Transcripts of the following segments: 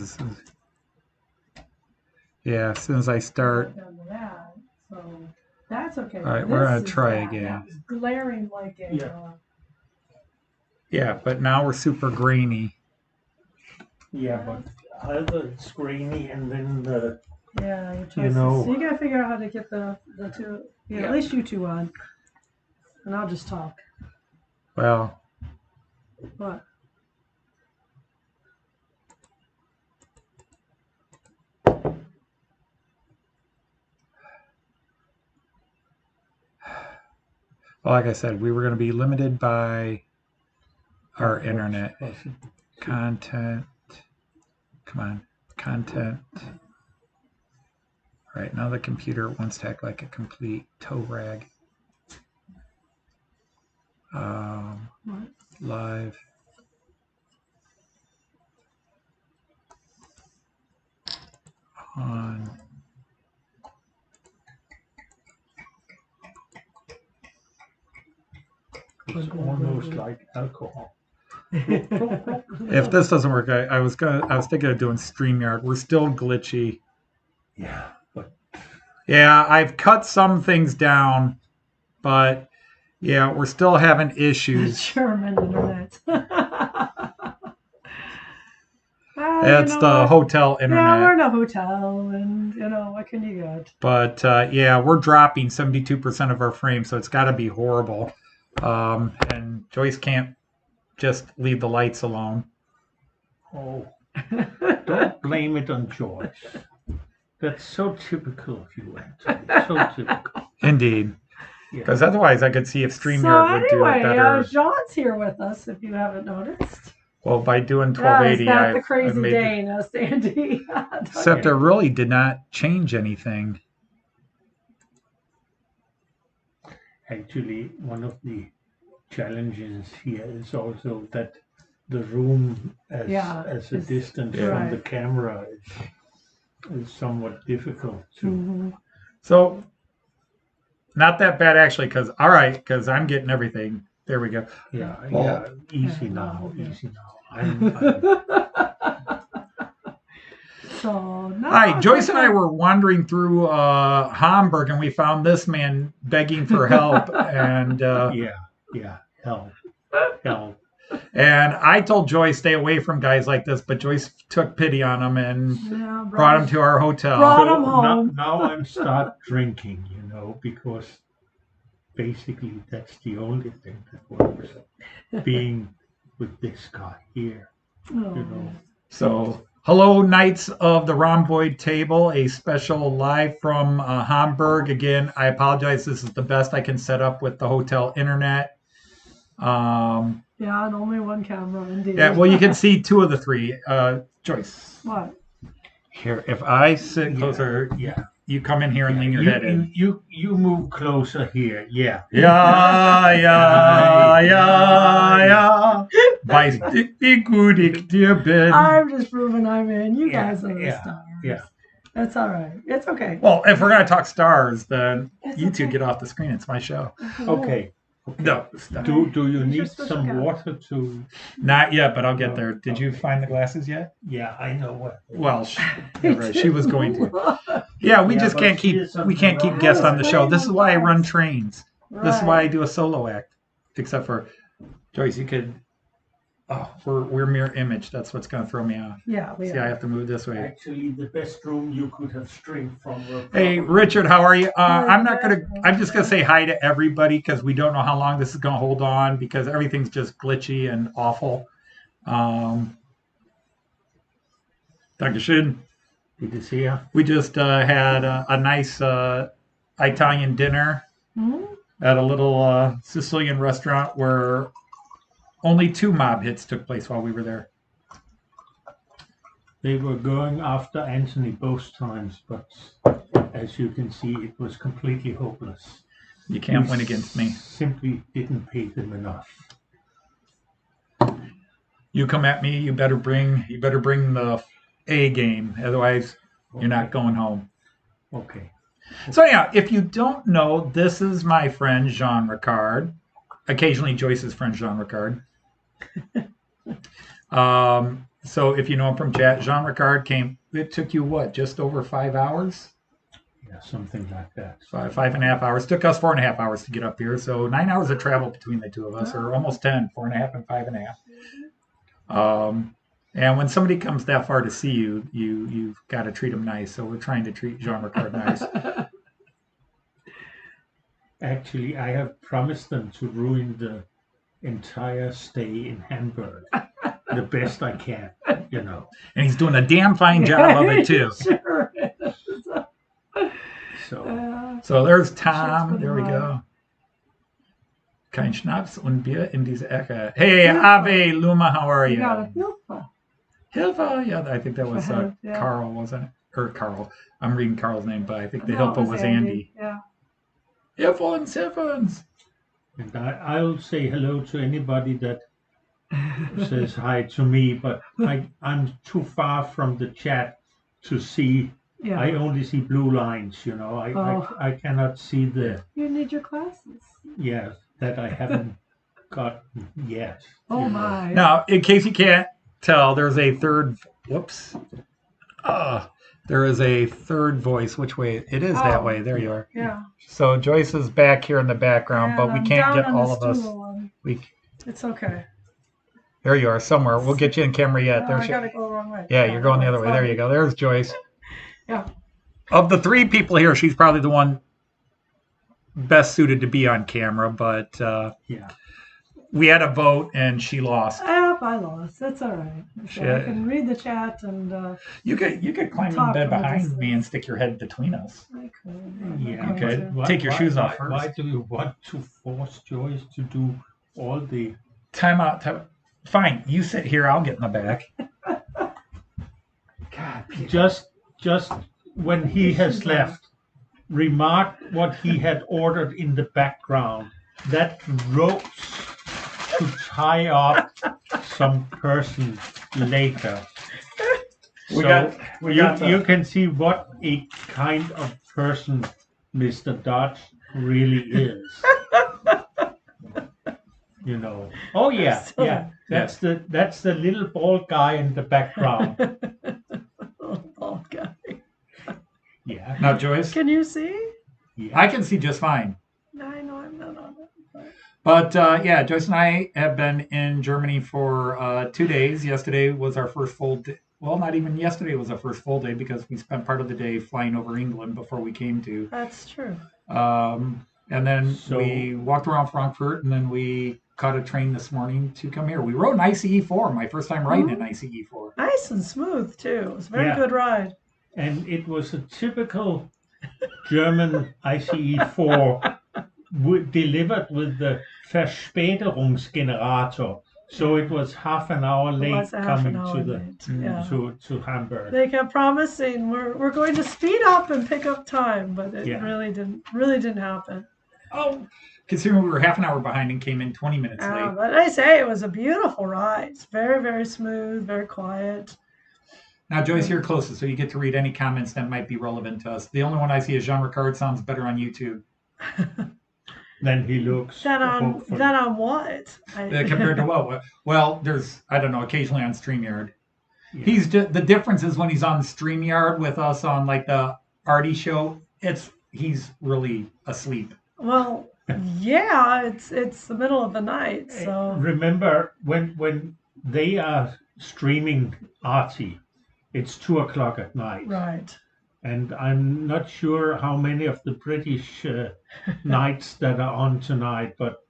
because as soon as I start. That, so that's okay. All right, we're gonna try again. That was glaring like a. Yeah, but now we're super grainy. Yeah, but either it's grainy and then the. Yeah, so you gotta figure out how to get the two. Yeah, at least you two on, and I'll just talk. Well. What? Well, like I said, we were going to be limited by our internet content. Come on, content. All right, now the computer wants to act like a complete toe rag. Live. On. It's almost like alcohol. If this doesn't work, I was thinking of doing StreamYard. We're still glitchy. Yeah, but I've cut some things down, but we're still having issues. German internet. It's the hotel internet. Yeah, we're in a hotel, and what can you get? But we're dropping 72% of our frames, so it's got to be horrible. And Joyce can't just leave the lights alone. Oh, don't blame it on Joyce. That's so typical of you, Anthony. So typical. Indeed. Because otherwise I could see if StreamYard would do it better. John's here with us, if you haven't noticed. Well, by doing 1280, yeah, the crazy day, no Sandy. Except it really did not change anything. Actually, one of the challenges here is also that the room as a distance from the camera is somewhat difficult to. Mm-hmm. So, not that bad actually, because I'm getting everything. There we go. Easy now. Hi, Joyce and I were wandering through Hamburg, and we found this man begging for help, and help. And I told Joyce stay away from guys like this, but Joyce took pity on him and brought him to our hotel. Brought him home. Now I'm start drinking, because basically that's the only thing that works. Being with this guy here, So, hello, Knights of the Rhomboid Table, a special live from Hamburg. Again, I apologize. This is the best I can set up with the hotel internet. And only one camera, indeed. Yeah, well, you can see two of the three. Joyce. What? Here, if I sit closer, you come in here and lean your head in. You move closer here, Yeah. I'm just proving I'm in. You guys are the stars. Yeah. That's all right. It's okay. Well, if we're going to talk stars, then you two get off the screen. It's my show. Okay. No. Do you need some water to? Not yet, but I'll get there. Did you find the glasses yet? Yeah, I know what. Well, she was going to. Yeah, we just can't keep guests on the show. This is why I run trains. Right. This is why I do a solo act. Except for Joyce, you could. Oh, we're mirror image. That's what's going to throw me off. Yeah, See, I have to move this way. Actually, the best room you could have streamed from. Hey, Richard, how are you? I'm just gonna say hi to everybody because we don't know how long this is gonna hold on because everything's just glitchy and awful. Dankeschön. Good to see you. We just had a nice Italian dinner at a little Sicilian restaurant where only 2 mob hits took place while we were there. They were going after Anthony both times, but as you can see, it was completely hopeless. You can't win against me. Simply didn't pay them enough. You come at me, you better bring the A game, otherwise you're not going home. Okay. So if you don't know, this is my friend Jean Ricard. Occasionally Joyce's friend Jean Ricard. So if you know him from chat, Jean Ricard came. It took you what? Just over 5 hours? Yeah, something like that. 5.5 hours. Took us 4.5 hours to get up here. So 9 hours of travel between the two of us, or almost 10, 4.5 and 5.5. And when somebody comes that far to see you, you've got to treat them nice. So we're trying to treat Jean Ricard nice. Actually, I have promised them to ruin the entire stay in Hamburg the best I can, you know. And he's doing a damn fine job of it too. Sure is. So there's Tom. There we go. Kein Schnaps und Bier in diese Ecke. Hey, Ave Luma, how are you? You got a Hilfe. Hilfe? Yeah, I think that was Carl, wasn't it? Or Carl. I'm reading Carl's name, but I think the Hilfe was Andy. Yeah. Hilfe. And I'll say hello to anybody that says hi to me, but I'm too far from the chat to see. Yeah. I only see blue lines, you know. I cannot see the. You need your glasses. Yeah, that I haven't got yet. Oh my! Now, in case you can't tell, there's a third. Whoops. There is a third voice. Which way? It is that way. There you are. Yeah. So Joyce is back here in the background, but we can't get all of us. It's okay. There you are, somewhere. We'll get you in camera yet. I gotta go the wrong way. Yeah, you're going the other way. There you go. There's Joyce. Yeah. Of the three people here, she's probably the one best suited to be on camera, but yeah. We had a vote and she lost. Yep, I lost. That's all right. So I can read the chat and you could climb in bed behind me and stick your head between us. I could. Yeah. You could. Take your shoes off first. Why do you want to force Joyce to do all the time out? Fine, you sit here, I'll get in the back. God, just when he has left, remark what he had ordered in the background. That ropes to tie up some person later. You can see what a kind of person Mr. Dodge really is. You know. Oh yeah, yeah. That's the little bald guy in the background. Bald guy. Yeah. Now, Joyce. Can you see? Yeah. I can see just fine. I know I'm not on it. But yeah, Joyce and I have been in Germany for 2 days. Yesterday was our first full day. Well, not even yesterday was our first full day because we spent part of the day flying over England before we came to. That's true. And then we walked around Frankfurt, and then we caught a train this morning to come here. We rode an ICE4, my first time riding an ICE4. Nice and smooth, too. It was a very good ride. And it was a typical German ICE4 delivered with the Verspätungsgenerator. So it was half an hour late coming to Hamburg. They kept promising we're going to speed up and pick up time, but it really didn't happen. Oh, considering we were half an hour behind and came in 20 minutes late. But I say it was a beautiful ride. It's very, very smooth, very quiet. Now, Joyce, you're closest, so you get to read any comments that might be relevant to us. The only one I see is Jean Ricard sounds better on YouTube. Then he looks. That on what? Compared to what? Well, there's, I don't know, occasionally on StreamYard. Yeah. He's just, the difference is when he's on StreamYard with us on like the Artie show, he's really asleep. Well, yeah, it's the middle of the night, so. Remember when they are streaming Artie, it's 2:00 at night. Right. And I'm not sure how many of the British nights that are on tonight, but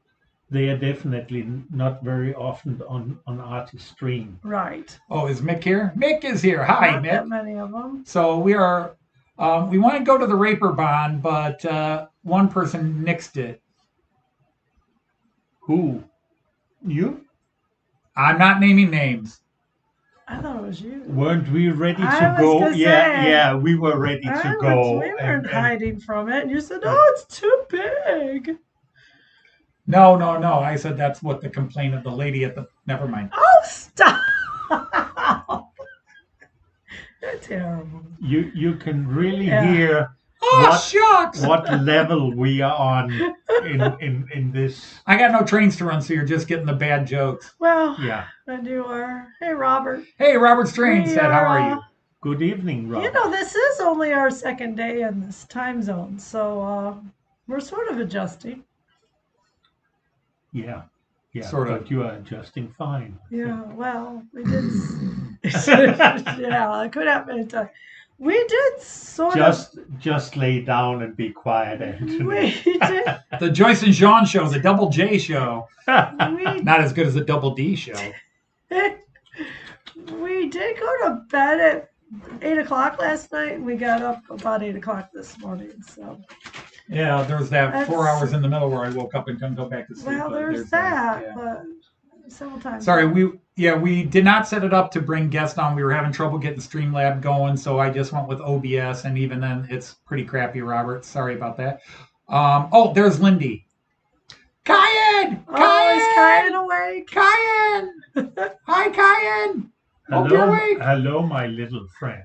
they are definitely not very often on Artie's stream. Right. Oh, is Mick here? Mick is here. Hi, not Mick. That many of them. So we are. We want to go to the Reeperbahn, but one person nixed it. Who? You? I'm not naming names. I thought it was you. Weren't we ready to go? Yeah, we were ready to go. We weren't hiding from it. And you said, oh, it's too big. No. I said that's what the complaint of the lady at the... Never mind. Oh, stop. That's terrible. You can really hear Shucks! what level we are on in this. I got no trains to run, so you're just getting the bad jokes. Well, Yeah. and you are. Hey, Robert. Hey, Robert's train said, how are you? Good evening, Rob. You know, this is only our second day in this time zone, so we're sort of adjusting. Yeah. Sort of. But you are adjusting fine. Yeah, well, we did. Yeah, it could happen at a time. We did sort of. Just lay down and be quiet, Anthony. We did. The Joyce and Jean show, the Double J show. We, Not as good as the Double D show. we did go to bed at 8 o'clock last night, and we got up about 8 o'clock this morning. So. Yeah, there was that That's- 4 hours in the middle where I woke up and couldn't go back to sleep. Well, but there's that, yeah. but several times. Sorry, we did not set it up to bring guests on. We were having trouble getting Streamlab going, so I just went with OBS, and even then, it's pretty crappy, Robert. Sorry about that. There's Lindy. Kyan! Oh, is Kyan awake? Kyan! Hi, Kyan! Hope you're awake. Hello, my little friend.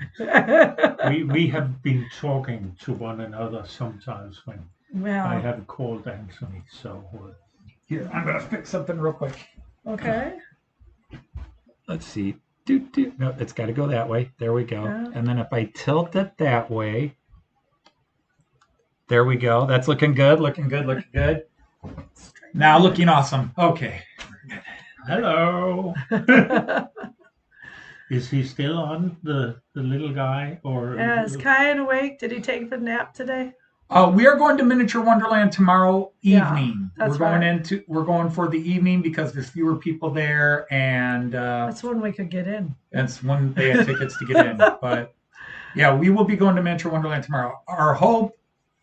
We have been talking to one another sometimes when I have called Anthony. So Here, I'm gonna fix something real quick. Okay. Let's see. No, it's got to go that way. There we go. Yeah. And then if I tilt it that way, there we go. That's looking good. Looking good. Now looking awesome. Okay. hello. Is he still on, the little guy, or Is Kyan awake? Did he take the nap today? We are going to Miniature Wonderland tomorrow evening. Yeah, We're going for the evening because there's fewer people there, and That's when we could get in. that's when they had tickets to get in. But yeah, we will be going to Miniature Wonderland tomorrow. Our hope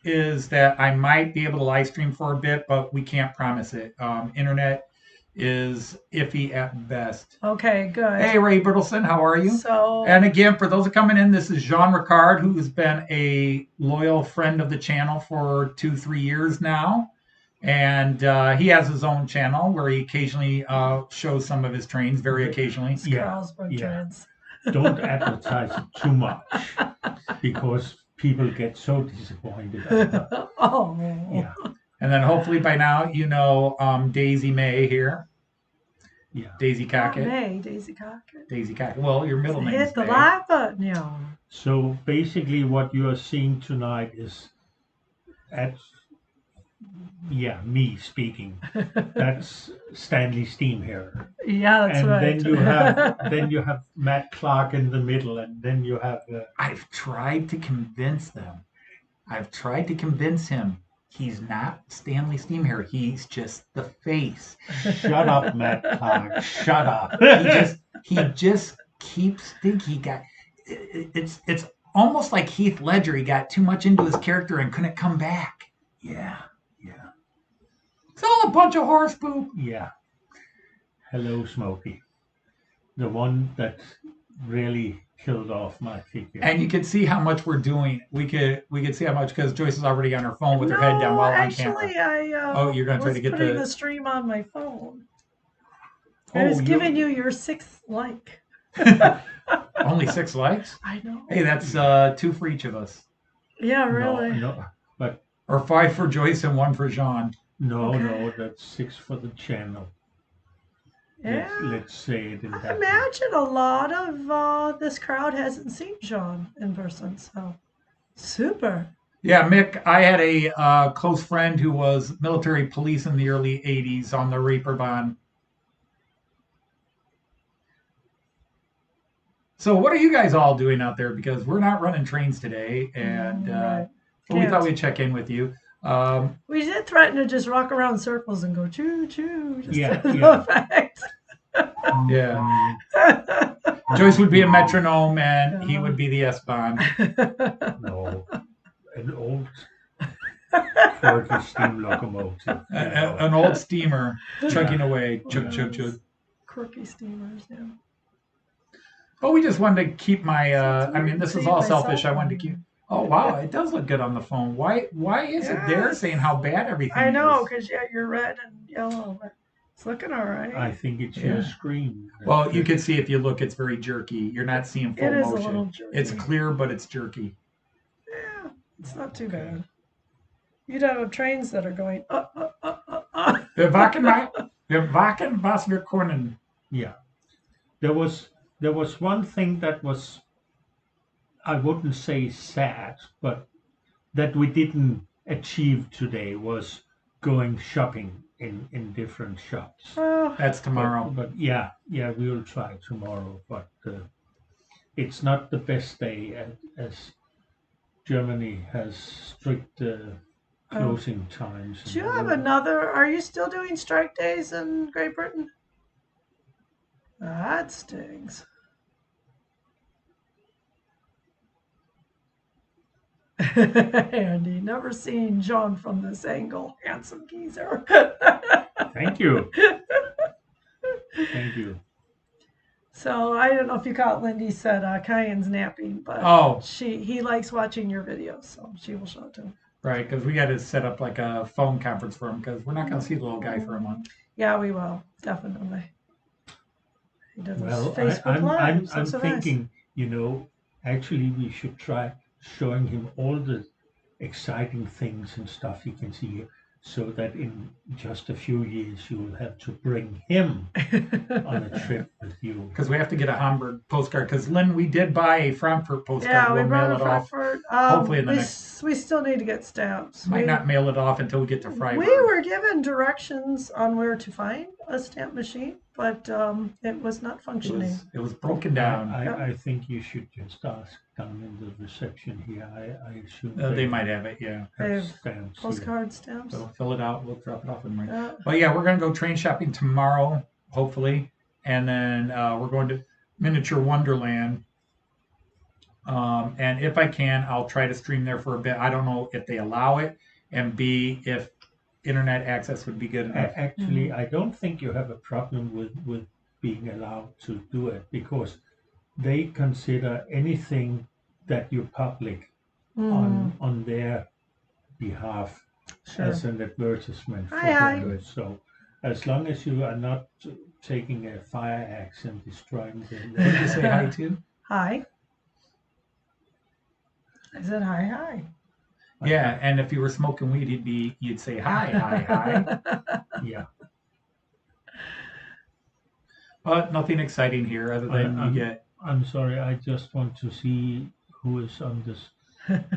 is that I might be able to live stream for a bit, but we can't promise it. Internet is iffy at best. Okay, good. Hey, Ray Bertelson, how are you? So, And again, for those that coming in, this is Jean Ricard, who has been a loyal friend of the channel for 2-3 years now. And he has his own channel where he occasionally shows some of his trains, very occasionally. Carlsberg trains. Don't advertise it too much because people get so disappointed. Oh. Yeah. And then hopefully by now, you know Daisy May here. Yeah. Daisy Cockett. Hey, Daisy Cockett. Daisy Cockett. Well, your middle name is Hit the May. live button, yeah. So basically what you are seeing tonight is me speaking. That's Stanley Steamhair. Yeah, that's and right. then you have Matt Clark in the middle, and then you have I've tried to convince them. I've tried to convince him. He's not Stanley Steamhair. He's just the face. Shut up, Matt Clark. Shut up. He just keeps thinking he got. It's almost like Heath Ledger. He got too much into his character and couldn't come back. Yeah. It's all a bunch of horse poop. Yeah. Hello, Smokey. The one that really killed off my figure. And you can see how much we're doing. We could see how much because Joyce is already on her phone with her head down while on camera. Actually, You're going to try to get putting the stream on my phone. I Oh, was giving you your 6th like. Only 6 likes. I know. Hey, that's 2 for each of us, Yeah, really. No, but or 5 for Joyce and 1 for Jean. no, that's 6 for the channel. Yeah. Let's say it in I that way. imagine a lot of this crowd hasn't seen Jean in person, so super. Yeah, Mick, I had a close friend who was military police in the early 80s on the Reeperbahn. So what are you guys all doing out there? Because we're not running trains today, and Right. but we thought we'd check in with you. We did threaten to just walk around in circles and go choo choo. Just Yeah, to yeah. no effect. Yeah. Joyce would be a metronome, and he would be the S-Bahn. No, an old quirky steam locomotive. An old steamer chugging away. Chug, chug, chug. Quirky steamers, yeah. Oh, we just wanted to keep my, I mean, this is all Save selfish. I myself. wanted to keep, oh, wow, it does look good on the phone. Why is it there Yes. saying how bad everything I know, is? because you're red and yellow, but it's looking all right. I think it's Yeah. your screen. Well, you can see if you look, it's very jerky. You're not seeing full It is a motion. little jerky. It's clear, but it's jerky. Yeah. It's not too Okay. bad. You'd have trains that are going. Wir wachen, was wir können. Yeah. There was one thing that was, I wouldn't say sad, but that we didn't achieve today was going shopping in different shops. Oh, That's tomorrow. But yeah, we will try tomorrow. But it's not the best day, as Germany has strict closing times. do you have another? Are you still doing strike days in Great Britain? That stings. Andy, never seen John from this angle. Handsome geezer. Thank you. Thank you. So I don't know if you caught Lindy said Cayenne's napping, but he likes watching your videos, so she will show it to him. Right, because we got to set up like a phone conference for him because we're not going to see the little guy for a month. Yeah, we will definitely. He does Well, Facebook Live. I'm thinking, actually we should try showing him all the exciting things and stuff he can see, so that in just a few years you will have to bring him on a trip with you. Because we have to get a Hamburg postcard. Because Lynn, we did buy a Frankfurt postcard. Yeah, we'll we brought mail a it off. Frankfurt. Hopefully in the next. We still need to get stamps. Might not mail it off until we get to Freiburg. We were given directions on where to find a stamp machine, but it was not functioning. It was broken down. I think you should just ask down in the reception here. I assume They might have it, yeah. They have stamps postcard stamps. So fill it out. We'll drop it off in the But yeah, we're going to go train shopping tomorrow, hopefully. And then we're going to Miniature Wonderland. And if I can, I'll try to stream there for a bit. I don't know if they allow it, and B, if internet access would be good enough. Actually, I don't think you have a problem with being allowed to do it, because they consider anything that you public on their behalf as an advertisement for them. So as long as you are not taking a fire axe and destroying them. Did you say hi too? Hi. I said hi. Yeah, and if you were smoking weed, you'd say hi. Yeah. But nothing exciting here other than I'm sorry, I just want to see who is on this.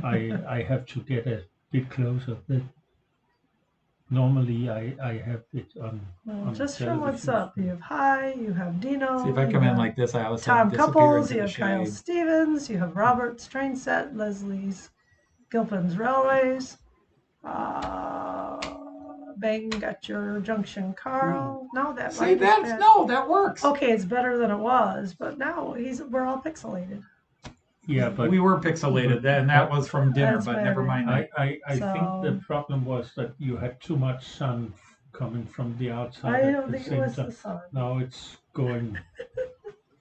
I have to get a bit closer. Normally I have it on. Well, just from what's up, you have Hi, you have Dino. See, if I come in like this, I always Tom disappear Couples, into you the have Kyle shade. Stevens, you have Robert's Train Set, Leslie's Gilpin's Railways, Bang Got Your Junction Carl. No, that See, that works. Okay, it's better than it was, but now we're all pixelated. Yeah, but we were pixelated then. That was from dinner, That's but better. never mind. I think the problem was that you had too much sun coming from the outside. I don't think it was the sun. Now it's going.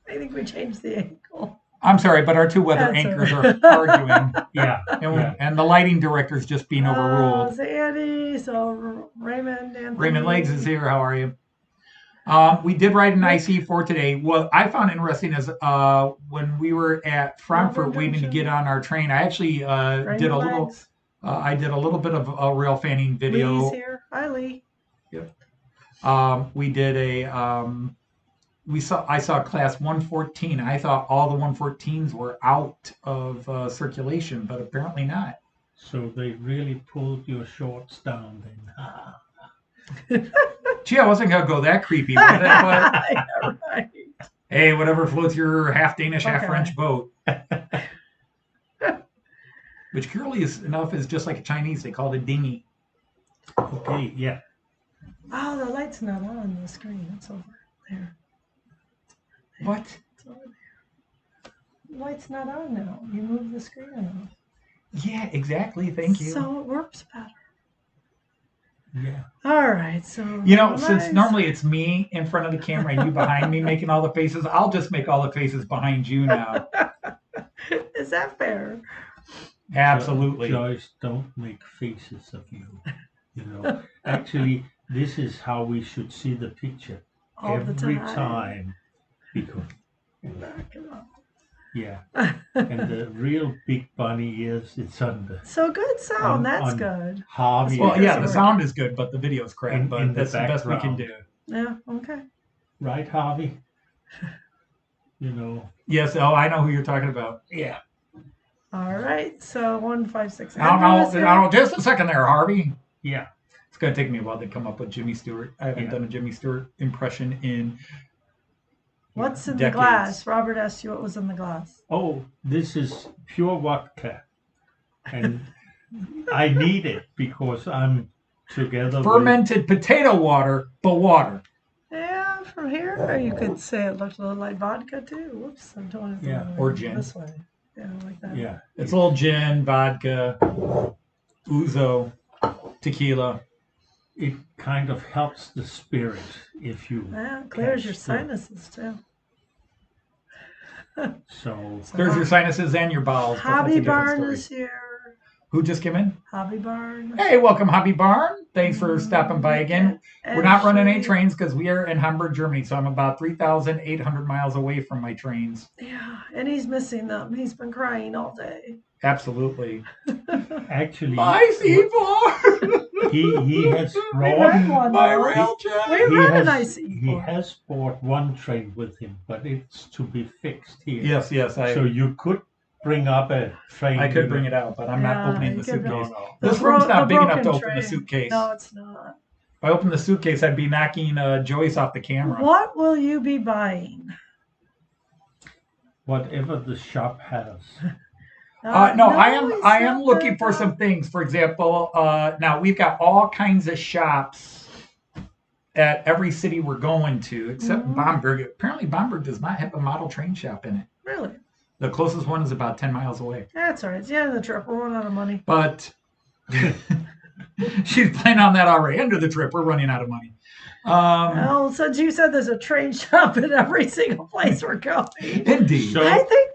I think we changed the angle. I'm sorry, but our two weather anchors are arguing. Yeah. And the lighting director's just being overruled. So Andy, so Raymond, Anthony. Raymond Legs is here. How are you? We did ride an IC4 today. What I found interesting is when we were at Frankfurt waiting to get on our train, I actually did a little. I did a little bit of a rail fanning video. Lee's here. Hi, Lee. Yep. We did a. I saw class 114. I thought all the 114s were out of circulation, but apparently not. So they really pulled your shorts down then. Gee, I wasn't gonna go that creepy with it, but Yeah, right. hey, whatever floats your half Danish, half French boat. Which, curiously enough, is just like a Chinese. They call it a dinghy. Okay, yeah. Oh, the light's not on the screen. It's over there. What? It's over there. The light's not on now. You move the screen enough. Yeah, exactly. Thank you. So it works better. Yeah. All right. So since normally it's me in front of the camera and you behind me making all the faces, I'll just make all the faces behind you now. Is that fair? Absolutely. Joyce, don't make faces of you. Actually, this is how we should see the picture All every the time. Because Back it up. Yeah. And the real big bunny ears, it's on the... So good sound. That's good. Harvey. Well, yeah, the sound is good, but the video's crap. But that's the best we can do. Yeah, okay. Right, Harvey? You know. Yes, I know who you're talking about. Yeah. All right, so 156. I don't know. Just a second there, Harvey. Yeah. It's going to take me a while to come up with Jimmy Stewart. I haven't done a Jimmy Stewart impression in What's in decades. the glass? Robert asked you what was in the glass. Oh, this is pure vodka. And I need it because I'm together fermented potato water, but water. Yeah, from here you could say it looked a little like vodka too. Whoops, I'm doing it or gin. this way. Yeah, like that. Yeah. It's a little gin, vodka, ouzo, tequila. It kind of helps the spirit if you... Yeah, clears your sinuses too. So clears your sinuses and your bowels. Hobby Barn is here. Who just came in? Hobby Barn. Hey, welcome, Hobby Barn. Thanks for stopping by again. We're not running any trains because we are in Hamburg, Germany, so I'm about 3,800 miles away from my trains. Yeah, and he's missing them. He's been crying all day. Absolutely. Actually, bye, C4. he has brought my rail train. He has brought one train with him, but it's to be fixed here. Yes. So you could bring up a train. I could bring it out, but I'm not opening the suitcase. No. This room's not big enough to open the suitcase. No, it's not. If I open the suitcase, I'd be knocking Joyce off the camera. What will you be buying? Whatever the shop has. No, I am looking for some things. For example, now we've got all kinds of shops at every city we're going to, except Bamberg. Apparently, Bamberg does not have a model train shop in it. Really? The closest one is about 10 miles away. That's all right. It's the end of the trip. We're running out of money. But she's planning on that already. End of the trip, we're running out of money. Well, since you said there's a train shop in every single place we're going. Indeed. So, I think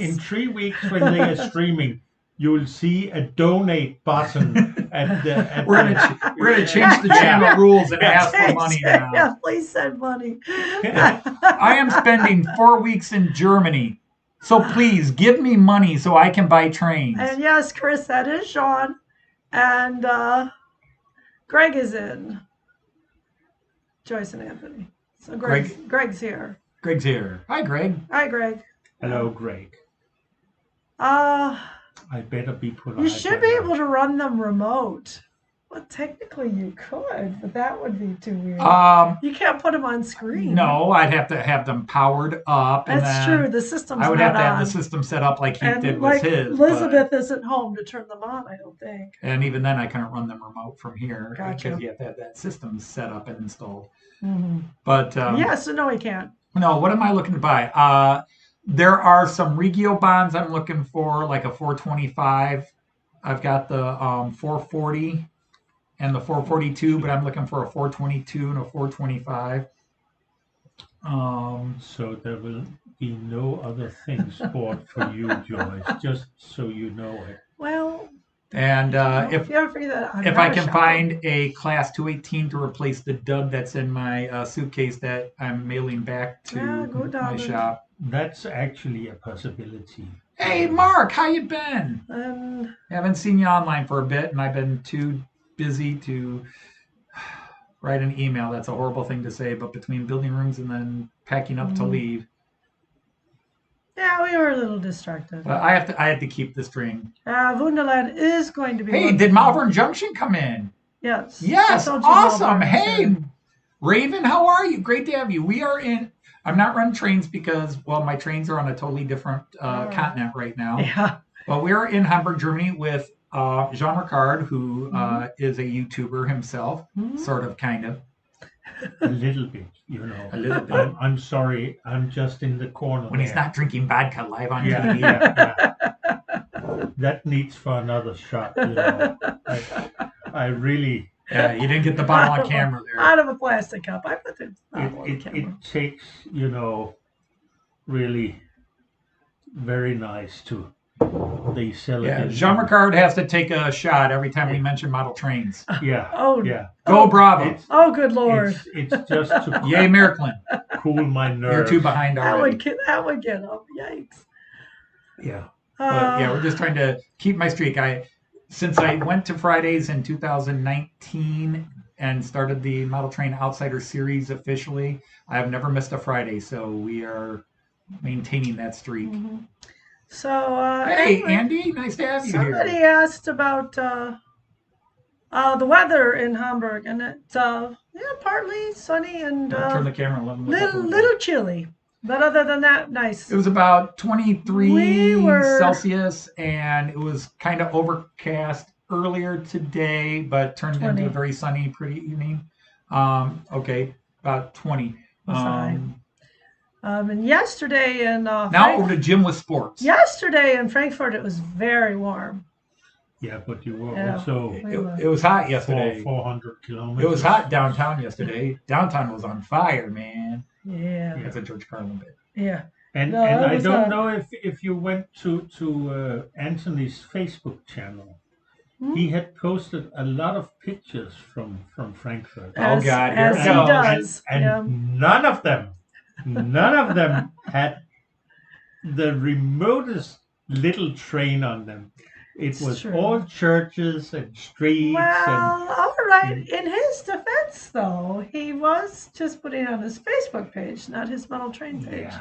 in 3 weeks when they are streaming, you will see a donate button at the... We're gonna change the channel rules and ask for money now. Yeah, please send money. I am spending 4 weeks in Germany, so please give me money so I can buy trains. And yes, Chris, that is Sean, and Greg is in. Joyce and Anthony. So Greg's here. Greg's here. Hi, Greg. Hi, Greg. Hello, Greg. I better be polite. You should be able to run them remote. Well, technically you could, but that would be too weird. You can't put them on screen. No, I'd have to have them powered up. That's true. The system's I would have to have on. the system set up like he and did like with his. Elizabeth isn't home to turn them on, I don't think. And even then, I couldn't run them remote from here Gotcha. because you have to have that system set up and installed. Mm-hmm. But yes, so no, we can't. No, what am I looking to buy? There are some Regio bonds I'm looking for, like a 425. I've got the 440 and the 442, but I'm looking for a 422 and a 425. So there will be no other things bought for you, Joyce, just so you know it. Well, and if I can shopping. find a class 218 to replace the dud that's in my suitcase that I'm mailing back to my shop. That's actually a possibility. Hey, Mark, how you been? Haven't seen you online for a bit, and I've been too busy to write an email. That's a horrible thing to say, but between building rooms and then packing up to leave. Yeah, we were a little distracted. But I had to keep the string. Wunderland is going to be. Hey, did Malvern Junction come in? Yes. Yes, awesome. Hey, Raven, how are you? Great to have you. We are in. I'm not running trains because, well, my trains are on a totally different continent right now. Yeah. But we're in Hamburg, Germany with Jean Ricard, who is a YouTuber himself, sort of, kind of. A little bit, you know. A little bit. I'm sorry. I'm just in the corner. When he's not drinking vodka live on TV. Yeah. That needs for another shot, you know. I really... Yeah, you didn't get the bottle on camera there. Out of a plastic cup. I put the bottle on camera. It takes, you know, really very nice to... They sell it. Yeah, Jean Ricard has to take a shot every time we mention model trains. Yeah. Oh, yeah. Go Bravo. Oh, good Lord. It's just to Yay, Miraklin. cool my nerves. You're too behind That already. that would get up. Yikes. Yeah. But yeah, we're just trying to keep my streak. Since I went to Fridays in 2019 and started the Model Train Outsider Series officially, I have never missed a Friday. So we are maintaining that streak. Mm-hmm. So hey, anyway, Andy, nice to have you somebody here. asked about the weather in Hamburg, and it's partly sunny and Turn the camera. Let me look out the window. little chilly, but other than that, nice. It was about 23 We were- Celsius, and it was kind of overcast earlier today, but turned 20. into a very sunny, pretty evening. Okay, about 20. Was high. And yesterday in Now over to Jim with sports. yesterday in Frankfurt, it was very warm. Yeah, but you were Yeah. also It was hot yesterday. 400 kilometers. It was hot downtown yesterday. Downtown was on fire, man. Yeah. That's a George Carlin bit. Yeah. And No, and it I was, don't know if you went to Anthony's Facebook channel. Hmm? He had posted a lot of pictures from Frankfurt. Oh, God, here as we he go. does. And yeah. none of them had the remotest little train on them. It It's was true. all churches and streets. Well, all right. In his defense, though, he was just putting it on his Facebook page, not his Model Train page.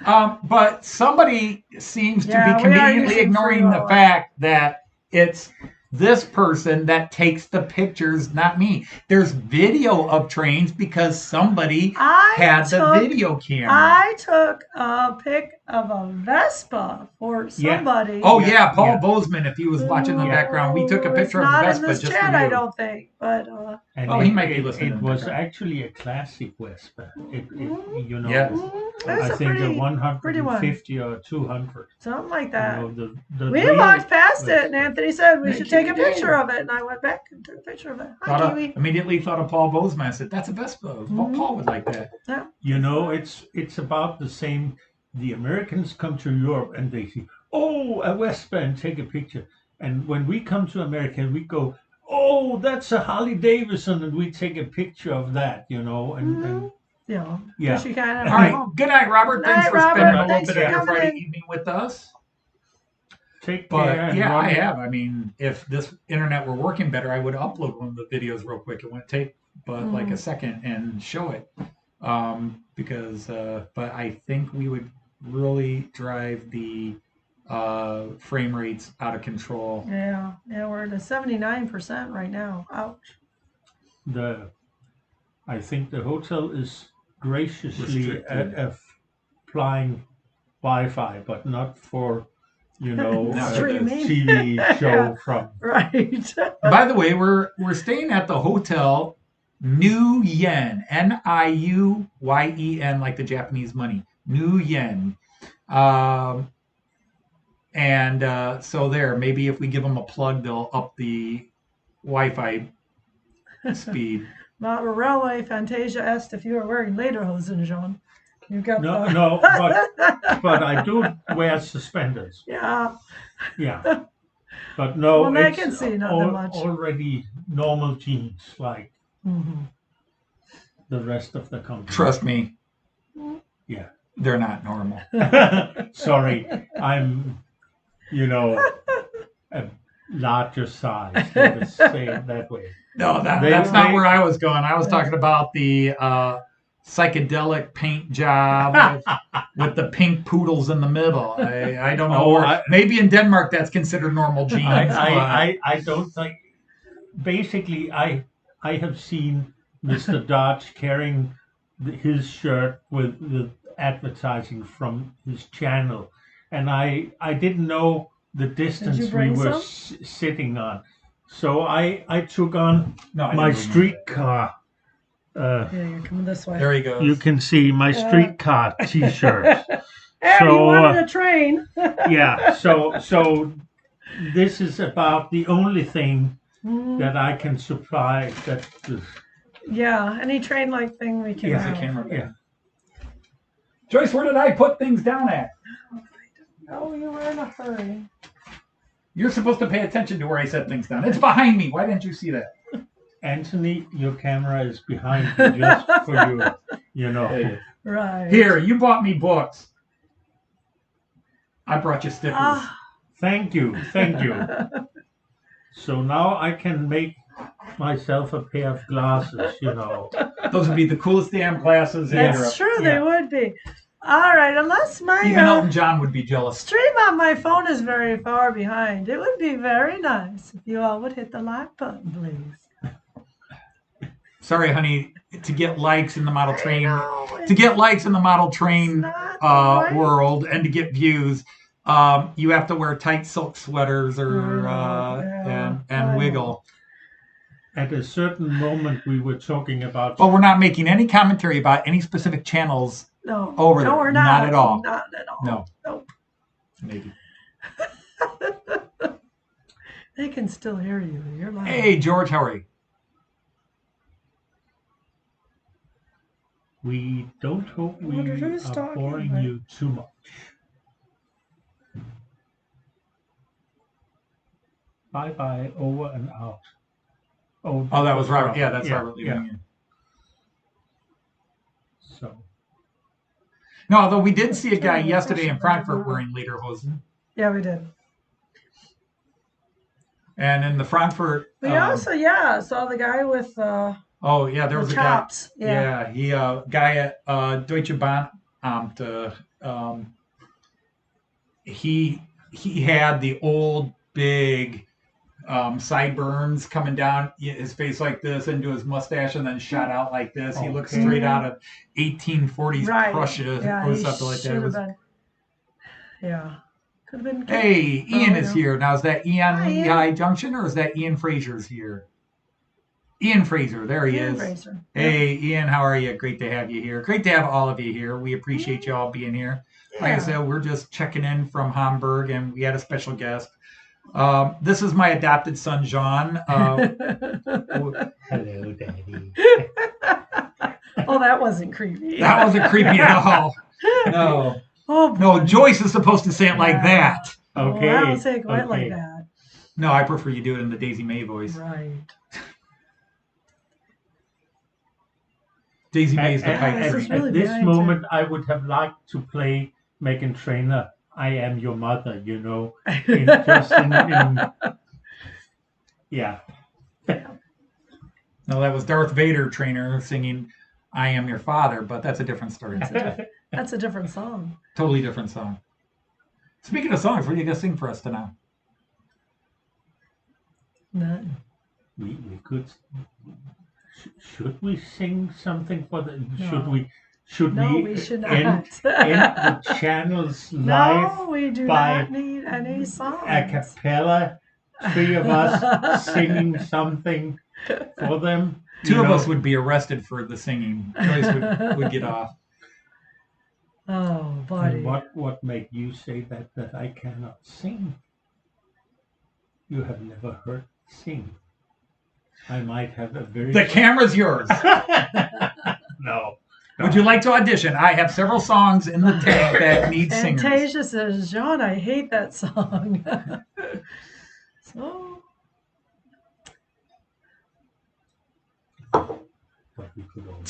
But somebody seems Yeah, to we be are conveniently using ignoring free the will. fact that it's this person that takes the pictures, not me. There's video of trains because somebody had the video camera. I took a pic of a Vespa for somebody. Oh yeah, Paul Bozeman. If he was watching in the who background, we took a picture of is the not in Vespa this just chat, for you. I don't think, but And Oh, he might be listening in It the was background. actually a classic Vespa. You know, Yes. that's I a think pretty, a pretty one. 150 or 200. Something like that. You know, the We real walked past it, and Vespa. Anthony said we Hey, should take a Kiwi Dave. picture of it, and I went back and took a picture of it. Hi, Kiwi. Immediately thought of Paul Bozeman. I said, "That's a Vespa. Paul would like that." You know, it's about the same. The Americans come to Europe and they say, "Oh, a Vespa," and take a picture. And when we come to America, we go, "Oh, that's a Harley Davidson," and we take a picture of that. You know, and Yeah. Yeah. She kind of. All right. Good night, Robert. Night, Thanks for Robert. spending a little Thanks bit for of your coming Friday in. evening with us. take But care. and yeah, run I it. have. I mean, if this internet were working better, I would upload one of the videos real quick. It wouldn't take but like a second and show it. Because but I think we would really drive the frame rates out of control. Yeah. We're at a 79% right now. Ouch. I think the hotel is graciously Restricted. applying Wi-Fi, but not for a Streaming. TV show from. Right. By the way, we're staying at the hotel New Yen, Niuyen, like the Japanese money, New Yen. And so there, maybe if we give them a plug, they'll up the Wi-Fi speed. Model Railway Fantasia asked if you were wearing lederhosen, Jean. You got No, but I do wear suspenders. Yeah. Yeah, but no, Well, I it's can see nothing much. already normal jeans like Mm-hmm. the rest of the country. Trust me, Yeah. they're not normal. Sorry, I'm, a larger size. Let us say it that way. No, that's They- not where I was going. I was talking about the psychedelic paint job with the pink poodles in the middle. I don't know. Maybe in Denmark that's considered normal jeans. I don't think. Basically, I have seen Mr. Dodge carrying his shirt with the advertising from his channel, and I didn't know the distance we bring were sitting on, so I took on No, I my didn't remember. streetcar. Yeah, you're coming this way. There he goes. You can see my streetcar T-shirt. Hey, you So, wanted a train. Yeah, so this is about the only thing Mm, that I can supply. That yeah, any train-like thing we can He has a have. camera. Yeah. Joyce, where did I put things down at? Oh, you were in a hurry. You're supposed to pay attention to where I set things down. It's behind me. Why didn't you see that? Anthony, your camera is behind you just for you know. Right. Here, you bought me books. I brought you stickers. Ah. Thank you. So now I can make myself a pair of glasses, you know. Those would be the coolest damn glasses in Europe. That's true, they would be. All right, unless my Even Elton John would be jealous. stream on my phone is very far behind. It would be very nice if you all would hit the like button, please. Sorry, honey, to get likes in the model train, right. world, and to get views, you have to wear tight silk sweaters or and wiggle. At a certain moment, we were talking about. But we're not making any commentary about any specific channels. Over there. We're not at all. Not at all. No. Nope. Maybe. They can still hear you. You're loud. Hey, George, how are you? We don't hope we are boring you too much. Bye, over and out. Oh, that was Robert. Yeah, that's Robert leaving you. So. No, although we did see a guy yesterday in Frankfurt wearing lederhosen. Yeah, we did. And in the Frankfurt... We also, saw the guy with... there was a chops. guy. Yeah, guy at Deutsche Bahn. He had the old, big sideburns coming down his face like this into his mustache and then shot out like this. He looked straight out of 1840s Prussia or something like that. Could have been. Hey, Ian is here. Now, is that Ian Lehigh Junction or is that Ian Fraser's here? Ian Fraser, there he is. Fraser. Hey, Ian, how are you? Great to have you here. Great to have all of you here. We appreciate you all being here. Yeah. Like I said, we're just checking in from Hamburg, and we had a special guest. This is my adopted son, Jean. Hello, Daddy. Oh, that wasn't creepy. That wasn't creepy at all. No. No, Joyce is supposed to say it like that. Okay. Well, I don't say it quite like that. No, I prefer you do it in the Daisy May voice. Right. Daisy May's the pipe. At this moment, I would have liked to play Meghan Trainor. I am your mother, you know. Yeah. No, that was Darth Vader Trainer singing I Am Your Father, but that's a different story. That's a different song. Totally different song. Speaking of songs, what are you going to sing for us tonight? None. We could. Should we sing something for the? No. Should we should not. End the channel's life? No, we do not need any songs. A cappella, three of us singing something for them. Two of us would be arrested for the singing. Joyce would get off. Oh, buddy. And what made you say that I cannot sing? You have never heard me sing. I might have a very... The camera's yours. No. Would you like to audition? I have several songs in the tank that need singers. Fantasia says, John, I hate that song. So... But we could all...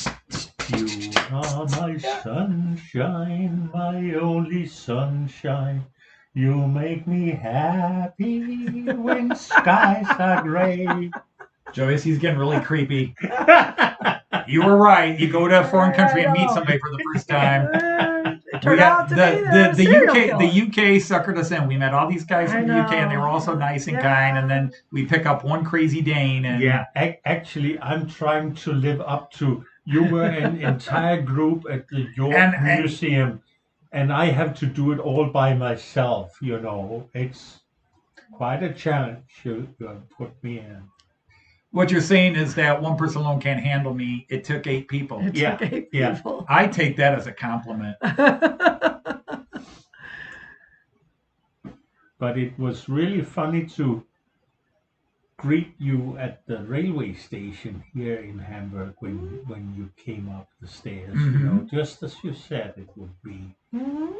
You are my sunshine, my only sunshine. You make me happy when skies are gray. Joyce, he's getting really creepy. You were right. You go to a foreign country and meet somebody for the first time. The UK suckered us in. We met all these guys from the UK, and they were all so nice and kind. And then we pick up one crazy Dane. And actually, I'm trying to live up to. You were an entire group at the York Museum, and I have to do it all by myself. You know, it's quite a challenge you put me in. What you're saying is that one person alone can't handle me. It took 8 people. It took 8 people. I take that as a compliment. But it was really funny to greet you at the railway station here in Hamburg when you came up the stairs. Mm-hmm. You know, just as you said it would be. Mm-hmm.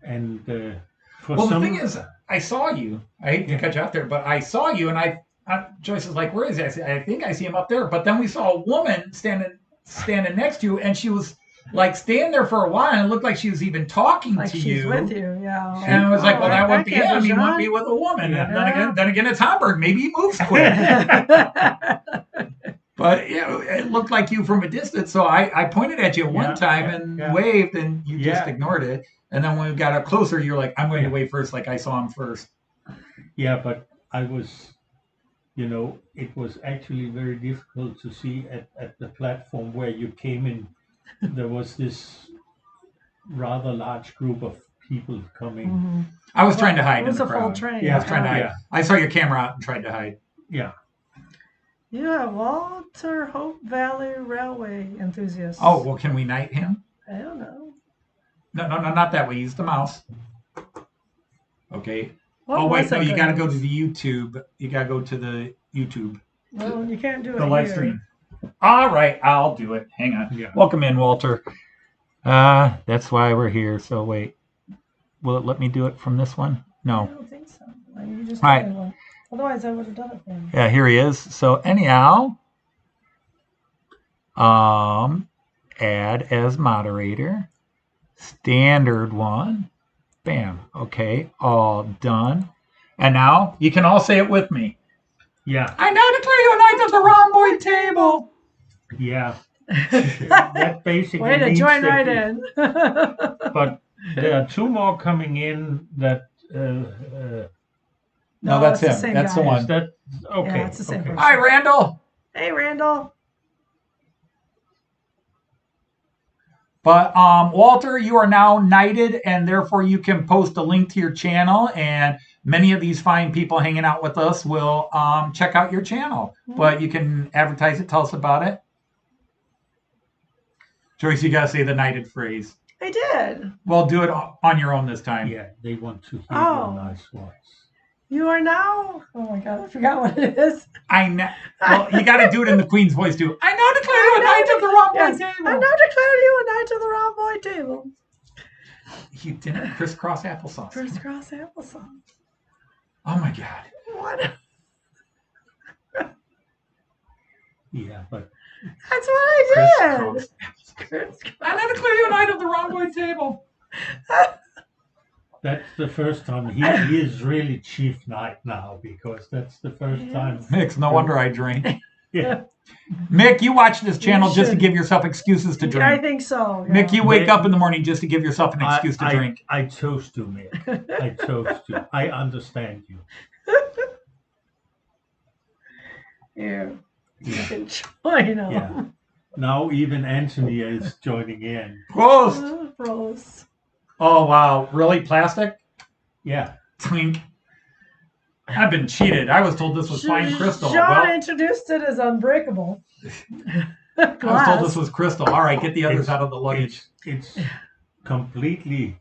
And the thing is, I saw you. I hate to cut you out there, but I saw you, and Joyce is like, "Where is he?" I said, "I think I see him up there." But then we saw a woman standing next to you, and she was like stand there for a while, and it looked like she was even talking Like to she's you. with you, yeah. And I was like, well, that won't be can't him. be He won't John. be with a woman. Yeah. And then again, it's Hamburg. Maybe he moves quick. But it looked like you from a distance. So I pointed at you one time and waved, and you just ignored it. And then when we got up closer, you're like, I'm going to wave first, like I saw him first. Yeah, but I was, it was actually very difficult to see at the platform where you came in. There was this rather large group of people coming. Mm-hmm. I was trying to hide in the crowd. It was a full train. Yeah, I was trying to hide. Yeah. I saw your camera out and tried to hide. Yeah. You have Walter Hope Valley Railway enthusiast. Oh, well, can we knight him? I don't know. No, not that way. Use the mouse. Okay. What wait, no, you got to go to the YouTube. You got to go to the YouTube. Well, you can't do it the live stream. All right, I'll do it. Hang on. Yeah. Welcome in, Walter. That's why we're here. So wait. Will it let me do it from this one? No. I don't think so. You just all right. One. Otherwise, I would have done it for you. Yeah, here he is. So anyhow, add as moderator, standard one, bam. Okay, all done. And now you can all say it with me. Yeah. I now declare you a knight of the rhomboid table. Yeah. That basically way to join right in. But there are two more coming in that. No, that's him. That's guy. the one. Is that okay? Yeah, it's the same person. Hi, Randall. Hey, Randall. But Walter, you are now knighted, and therefore you can post a link to your channel, and many of these fine people hanging out with us will check out your channel. Mm-hmm. But you can advertise it. Tell us about it. Joyce, you got to say the knighted phrase. I did. Well, do it on your own this time. Yeah, they want to hear your nice voice. You are now. Oh my God, I forgot what it is. I know. Well, you got to do it in the Queen's voice too. I now declare you a knight of the rhomboid table. I now declare you a knight of the rhomboid table. You didn't crisscross applesauce. Crisscross applesauce. Oh my God. What? Yeah, but that's what I did. I now declare you a knight of the rhomboid table. That's the first time he is really chief knight now, because that's the first time. Mick, no wonder I drink. Yeah. Mick, you watch this channel just to give yourself excuses to drink. I think so. Yeah. Mick, you wake up in the morning just to give yourself an excuse to drink. I chose to, Mick. I chose to. I understand you. Yeah. You can join them. Yeah. Now even Anthony is joining in. Prost! Prost. Oh, wow. Really? Plastic? Yeah. Twink. I've been cheated. I was told this was fine crystal. John introduced it as unbreakable. I was told this was crystal. All right, get the others out of the luggage. It's completely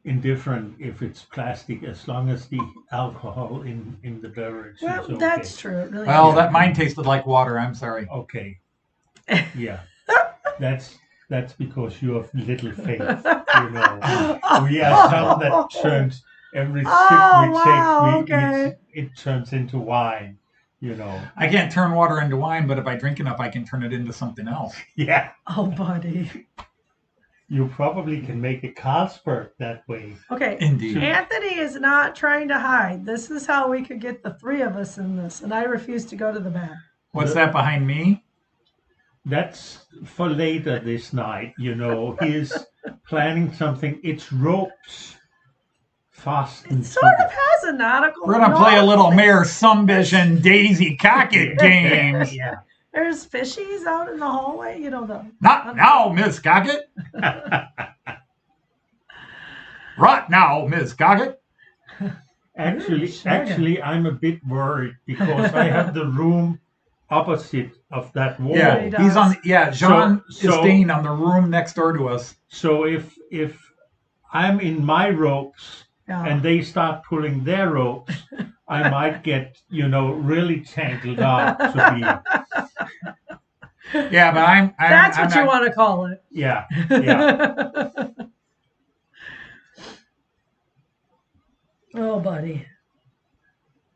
indifferent if it's plastic, as long as the alcohol in the beverage is okay. That's true. It really well, that mine tasted like water. I'm sorry. Okay. Yeah. That's because you have little faith, you know. We are some that turns every sip we take, it turns into wine, you know. I can't turn water into wine, but if I drink enough, I can turn it into something else. Yeah. Oh, buddy. You probably can make a Carlsberg that way. Okay. Indeed. Anthony is not trying to hide. This is how we could get the three of us in this, and I refuse to go to the back. What's that behind me? That's for later this night, you know. He's planning something. It's ropes fastened. It sort of has a nautical. We're going to play a little Mayor Sumbish and Daisy Cockett games. Yeah. There's fishies out in the hallway, you know. Not now, Miss Cockett. Right now, Miss Cockett. Actually, I'm a bit worried because I have the room opposite of that wall. Yeah, he's on. Yeah, Jean is staying on the room next door to us. So if I'm in my ropes and they start pulling their ropes, I might get, you know, really tangled up to be. Yeah, but I'm That's what you want to call it. Yeah, yeah. Oh, buddy.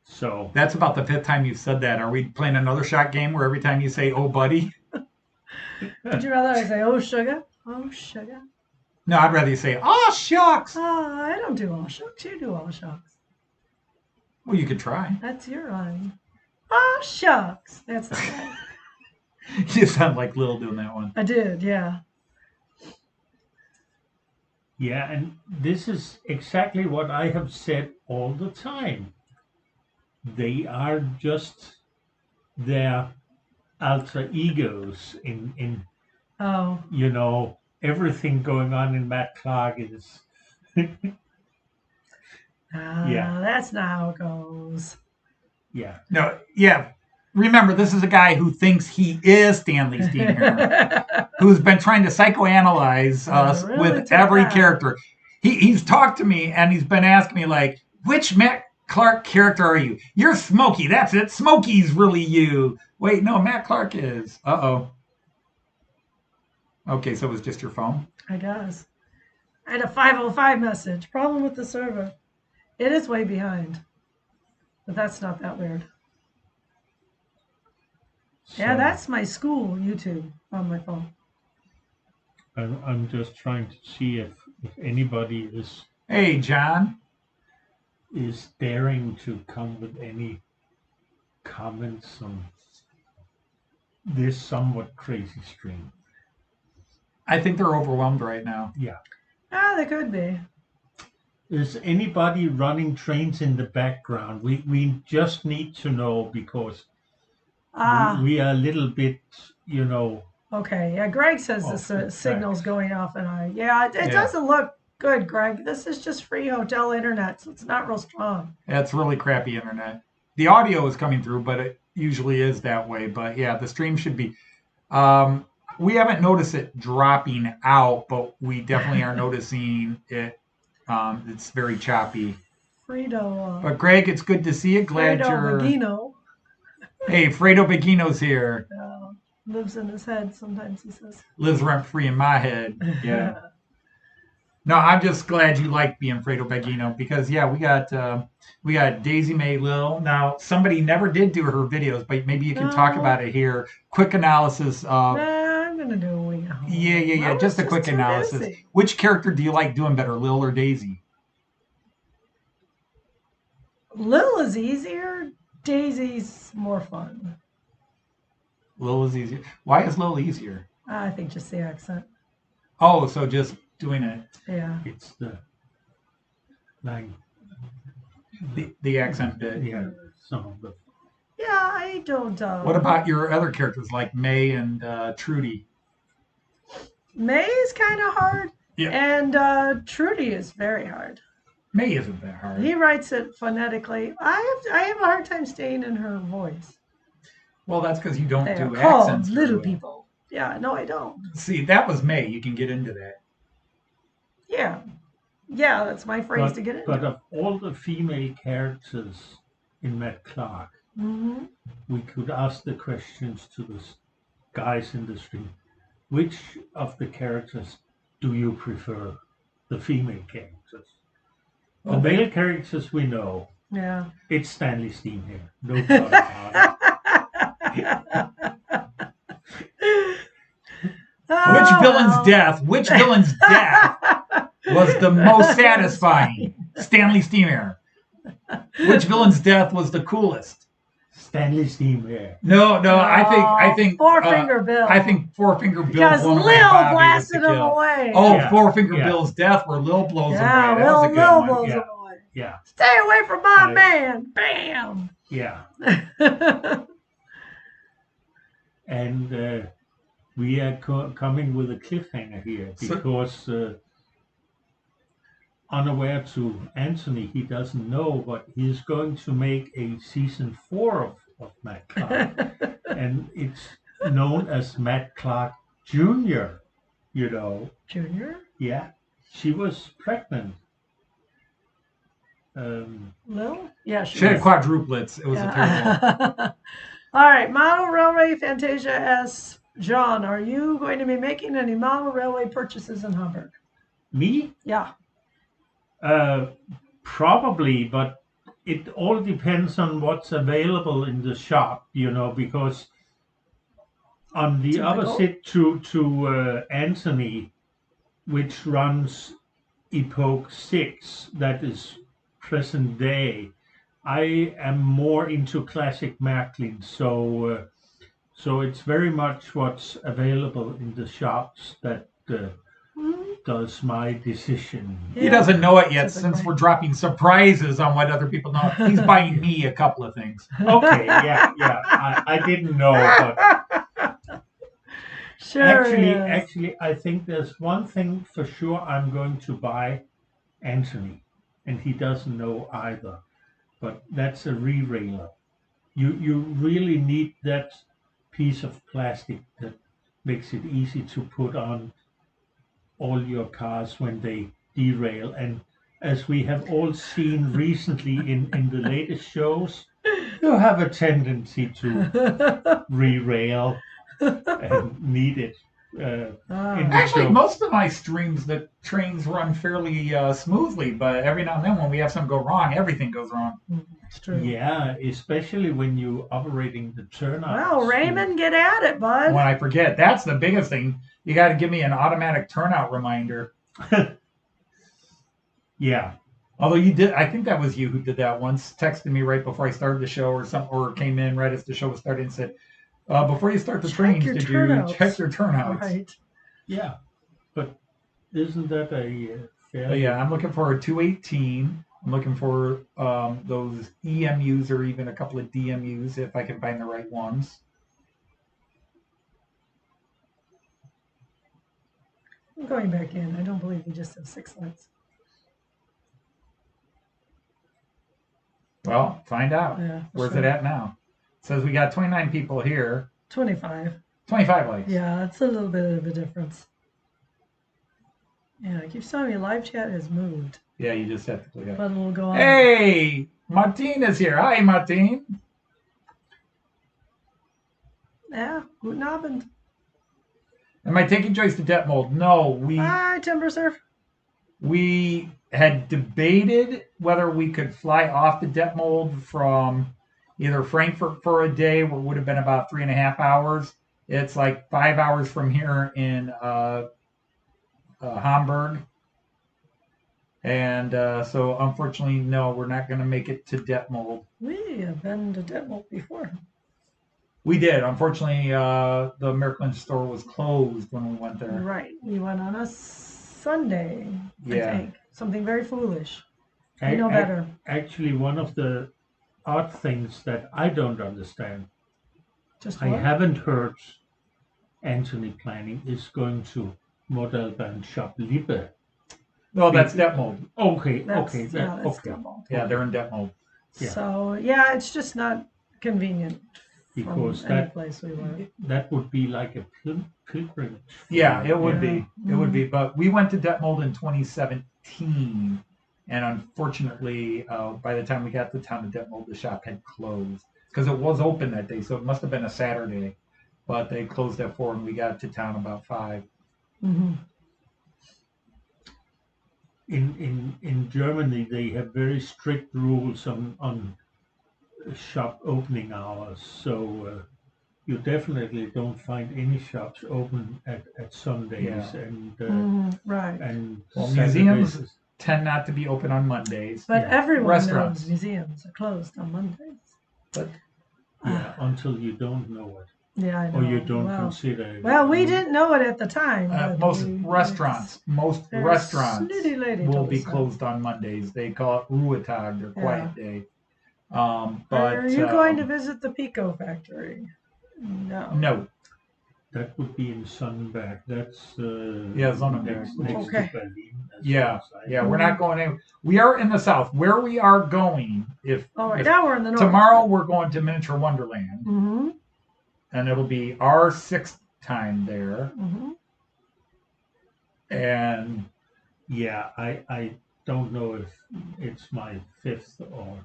So that's about the fifth time you've said that. Are we playing another shot game where every time you say "oh, buddy"? Would you rather I say "oh, sugar"? Oh, sugar. No, I'd rather you say, "Oh shucks." Oh, I don't do all shucks. You do all shucks. Well, you could try. That's your line. Oh, shucks. That's not right. You sound like Lil doing that one. I did, yeah. Yeah, and this is exactly what I have said all the time. They are just their alter egos in Oh. everything going on in Matt Clark is yeah. That's not how it goes. Yeah. No, yeah. Remember, this is a guy who thinks he is Stanley Steamer, who's been trying to psychoanalyze us with every character. He's talked to me and he's been asking me, like, which Matt Clark character are you? You're Smokey. That's it. Smokey's really you. Wait, no, Matt Clark is. Uh-oh. Okay, so it was just your phone? I guess. I had a 505 message. Problem with the server. It is way behind. But that's not that weird. So, Yeah, that's my school YouTube on my phone. I'm just trying to see if anybody is Hey, John. is daring to come with any comments on this somewhat crazy stream. I think they're overwhelmed right now. Yeah. They could be. Is anybody running trains in the background? We just need to know because we are a little bit, Okay, yeah, Greg says the signal's going off and on. Yeah, it doesn't look good, Greg. This is just free hotel internet, so it's not real strong. That's really crappy internet. The audio is coming through, but it usually is that way. But yeah, the stream should be. We haven't noticed it dropping out, but we definitely are noticing it. It's very choppy. Fredo. But Greg, it's good to see you. Glad you're. Begino. Hey, Fredo Begino's here. Lives in his head. Sometimes he says. Lives rent free in my head. Yeah. No, I'm just glad you like being Fredo Begino because we got Daisy May Lil. Now somebody never did do her videos, but maybe you can talk about it here. Quick analysis of. I'm gonna do a wing. Yeah. Just a quick analysis. Busy. Which character do you like doing better, Lil or Daisy? Lil is easier. Daisy's more fun. Lil is easier. Why is Lil easier? I think just the accent. Oh, so just doing it. Yeah. it's the like The accent bit. yeah, some of the Yeah, I don't. What about your other characters like May and Trudy? May is kind of hard. Yeah. And Trudy is very hard. May isn't that hard. He writes it phonetically. I have a hard time staying in her voice. Well, that's because you don't They are do called accents. little very well. people. Yeah, no, I don't. See, that was May. You can get into that. Yeah, that's my phrase to get into. But of all the female characters in Matt Clark, we could ask the questions to the guys in the stream. Which of the characters do you prefer? The female characters. The male characters we know. Yeah. It's Stanley Steam here. No doubt about it. Which villain's death was the most satisfying? Stanley Steamer. Which villain's death was the coolest? Stanley Steam here. No, I think Four Finger Bill. I think Four Finger Bill. Because Lil blasted him away. Oh, Yeah. Four Finger Bill's death, where Lil blows him away. That Lil was a good one. blows Yeah. him away. Yeah. Stay away from my man. Bam. Yeah. And we are coming with a cliffhanger here because unaware to Anthony, he doesn't know, but he's going to make a season 4 of Matt Clark. And it's known as Matt Clark Jr., Junior? Yeah. She was pregnant. Lil? Yeah, She had quadruplets. It was a terrible. All right, Model Railway Fantasia asks, John, are you going to be making any model railway purchases in Hamburg? Me? Yeah. Probably, but it all depends on what's available in the shop, because on the Typical. opposite to Anthony, which runs Epoch 6, that is present day. I am more into classic Märklin, so it's very much what's available in the shops that does my decision. He doesn't know it yet since we're dropping surprises on what other people know. He's buying me a couple of things. Okay, yeah. I didn't know, but Sure. actually, I think there's one thing for sure I'm going to buy Anthony, and he doesn't know either. But that's a re-railer. You really need that piece of plastic that makes it easy to put on all your cars when they derail. And as we have all seen recently in the latest shows, you have a tendency to re-rail and need it. Actually, most of my streams, the trains run fairly smoothly, but every now and then when we have something go wrong, everything goes wrong. It's true. Yeah, especially when you're operating the turnout. Well, Raymond, get at it, bud. When I forget, that's the biggest thing. You got to give me an automatic turnout reminder. Yeah. Although you did, I think that was you who did that once. Texted me right before I started the show, or came in right as the show was starting and said, "Before you start the trains, did you check your turnouts?" Right. Yeah, but isn't that a fair? But yeah, I'm looking for a 218. I'm looking for those EMUs or even a couple of DMUs if I can find the right ones. I'm going back in. I don't believe we just have 6 lights. Well, find out. Yeah. Where's it at now? It says we got 29 people here. 25. 25 lights. Yeah, it's a little bit of a difference. Yeah, it keeps telling me live chat has moved. Yeah, you just have to click it. But it'll go on. Hey, Martine is here. Hi, Martine. Yeah, guten Abend. Am I taking Joyce to Detmold? No, Hi, Timber Surf. we had debated whether we could fly off to Detmold from either Frankfurt for a day, where it would have been about 3.5 hours. It's like 5 hours from here in Hamburg. And so, unfortunately, no, we're not going to make it to Detmold. We have been to Detmold before. We did. Unfortunately, the Märklin store was closed when we went there. Right. We went on a Sunday, Yeah. I think. Something very foolish. You know better. Actually, one of the odd things that I don't understand, Just I what? haven't heard Anthony planning is going to Modellbahn Shop Lippe. No, that's Detmold. Okay, That's Detmold. Yeah, they're in Detmold. Yeah. So, yeah, it's just not convenient Because from any place we went. that would be like a pilgrimage. Yeah, it would Yeah. be. It would be. But we went to Detmold in 2017, and unfortunately, by the time we got to town to Detmold, the shop had closed because it was open that day. So it must have been a Saturday, but they closed at 4, and we got to town about 5. Mm-hmm. In Germany, they have very strict rules on shop opening hours. So you definitely don't find any shops open at Sundays. Yeah. And Right. and Well, Saturdays. museums tend not to be open on Mondays. But everyone Restaurants. knows museums are closed on Mondays. But Yeah, until you don't know it, Yeah, I know. or you don't well, consider it. well, we didn't know it at the time. but most we- restaurants there's restaurants snooty lady will told be us that. closed on Mondays. They call it Ruhetag, their quiet day. But Are you going to visit the Pico factory? No. No. That would be in Sonnenberg. That's Sonnenberg. next Okay. to Berlin. as Yeah, far as I yeah, know. we're not going in. We are in the south. Where we are going, Oh, right if now we're in the north. tomorrow we're going to Miniature Wonderland, Mm-hmm. and it'll be our 6th time there. Mm-hmm. And Yeah, I don't know if it's my 5th or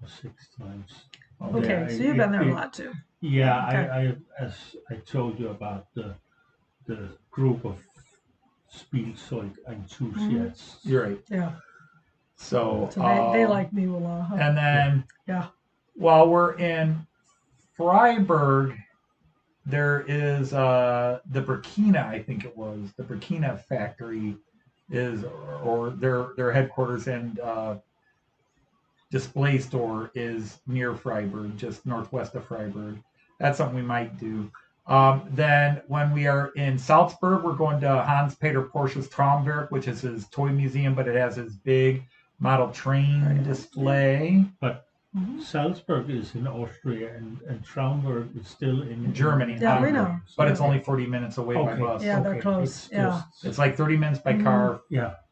6th times. Okay, Yeah, so you've been there a it- lot too. Yeah, Okay. I as I told you about the group of Spielzeug enthusiasts. you're right. Yeah. So, So they like Miwala. Huh? And then Yeah. while we're in Freiburg, there is the Burkina, I think it was, the Burkina factory is, or their headquarters and display store is near Freiburg, just northwest of Freiburg. That's something we might do. Then when we are in Salzburg, we're going to Hans-Peter Porsche's Traumwerk, which is his toy museum, but it has his big model train display. But Salzburg is in Austria, and Traumberg is still in Germany. Yeah, we know. But it's only 40 minutes away by bus. Yeah, they're close. It's like 30 minutes by car,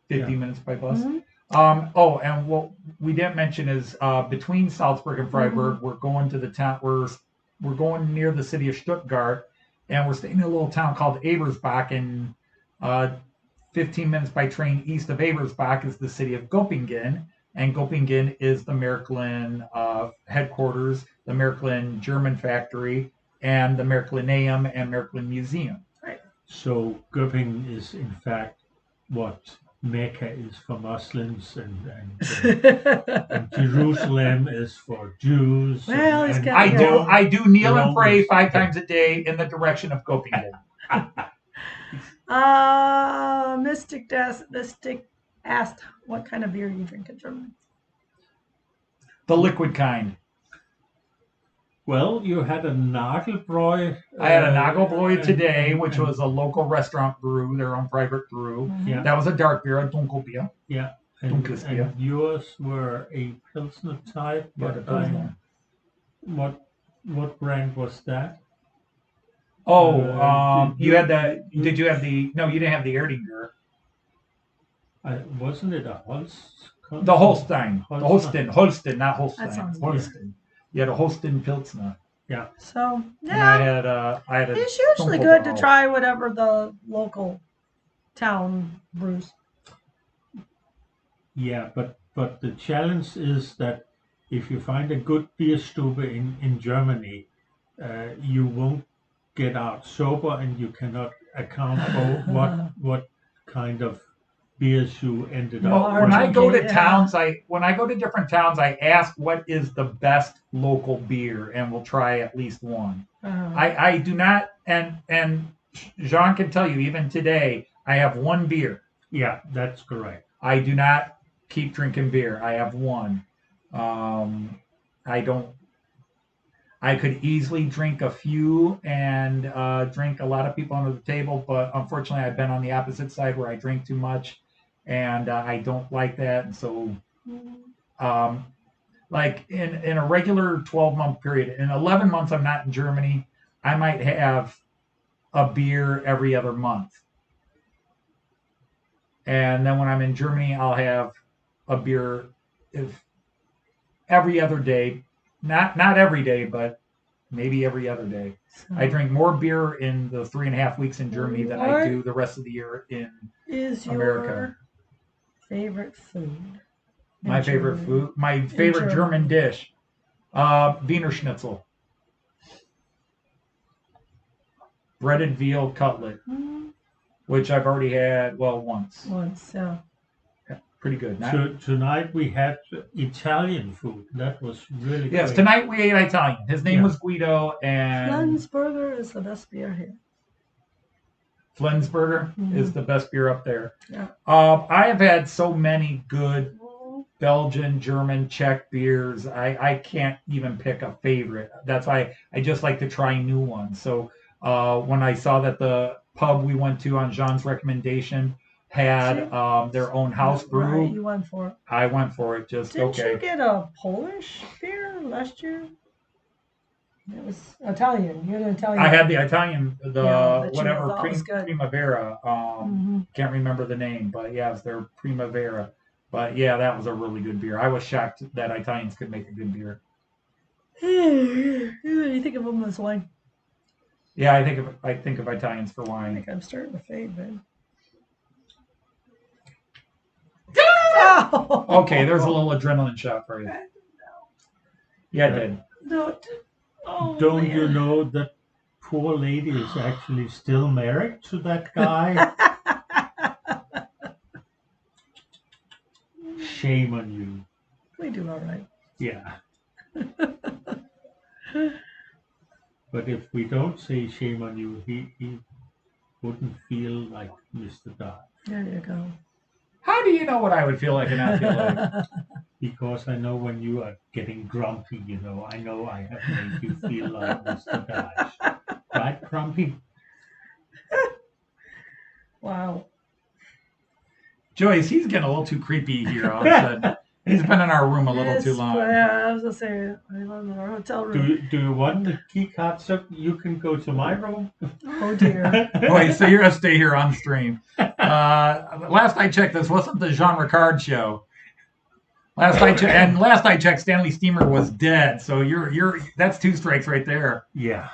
50 minutes by bus. And what we didn't mention is between Salzburg and Freiburg, we're going to the town. We're going near the city of Stuttgart, and we're staying in a little town called Ebersbach. And 15 minutes by train east of Ebersbach is the city of Göppingen, and Göppingen is the Märklin headquarters, the Märklin German factory, and the Märklineum and Märklin Museum. Right. So Göppingen is in fact what Mecca is for Muslims, and Jerusalem is for Jews. Well, I do kneel and pray 5 times a day in the direction of Göppingen. Mystic asked, what kind of beer you drink in Germany? The liquid kind. Well, you had a Nagelbräu. I had a Nagelbräu today, which was a local restaurant brew, their own private brew. Yeah. That was a dark beer, a Dunkelbier. Yeah. And yours were a Pilsner type, but what brand was that? Oh, you had the. Did you have the? No, you didn't have the Erdinger. Wasn't it a Holst? The Holstein. Holsten, not Holstein. That sounds Holsten. You had a Holsten Pilsner. Yeah. So yeah. And I had a. It's usually good to try whatever the local town brews. Yeah, but the challenge is that if you find a good Bierstube in Germany, you won't get out sober, and you cannot account for what kind of beers you ended up. When I go to towns, when I go to different towns, I ask what is the best local beer, and we'll try at least one. I do not, and Jean can tell you, even today, I have one beer. Yeah, that's correct. I do not keep drinking beer. I have one. I could easily drink a few and drink a lot of people under the table, but unfortunately, I've been on the opposite side where I drink too much, and I don't like that. And so, like in a regular 12-month period, in 11 months I'm not in Germany, I might have a beer every other month. And then when I'm in Germany, I'll have a beer every other day. Not every day, but maybe every other day. I drink more beer in the 3.5 weeks in Germany than I do the rest of the year in America. Your favorite food? My favorite food? My favorite German dish? Wiener Schnitzel. Breaded veal cutlet, which I've already had, once. Once, yeah. Pretty good. Tonight we had Italian food. That was really Yes, great. Tonight we ate Italian. His name was Guido, and Flensburger is the best beer here. Flensburger is the best beer up there. Yeah. I have had so many good Belgian, German, Czech beers. I can't even pick a favorite. That's why I just like to try new ones. So when I saw that the pub we went to on Jean's recommendation had their own house brew. Right, you went for it. I went for it. Didn't you get a Polish beer last year? It was Italian. You had an Italian. I had the Italian, Primavera. Can't remember the name, but yeah, it's their Primavera. But yeah, that was a really good beer. I was shocked that Italians could make a good beer. You think of them as wine? Yeah, I think of Italians for wine. I think I'm starting to fade, man. Okay, there's a little adrenaline shot for you. Yeah, it did. Don't you know that poor lady is actually still married to that guy? Shame on you. We do all right. Yeah. But if we don't say shame on you, he wouldn't feel like Mr. Dot. There you go. How do you know what I would feel like and not feel like? Because I know when you are getting grumpy, I know I have made you feel like Mr. Dash. Right, Grumpy? Wow. Joyce, he's getting a little too creepy here all of a sudden. He's been in our room a little too long. Yeah, I was going to say, I live in our hotel room. Do you want the key card so you can go to my room? Oh, dear. Wait, so you're going to stay here on stream. Last I checked, this wasn't the Jean Ricard show. Last I checked, Stanley Steamer was dead. So that's 2 strikes right there. Yeah.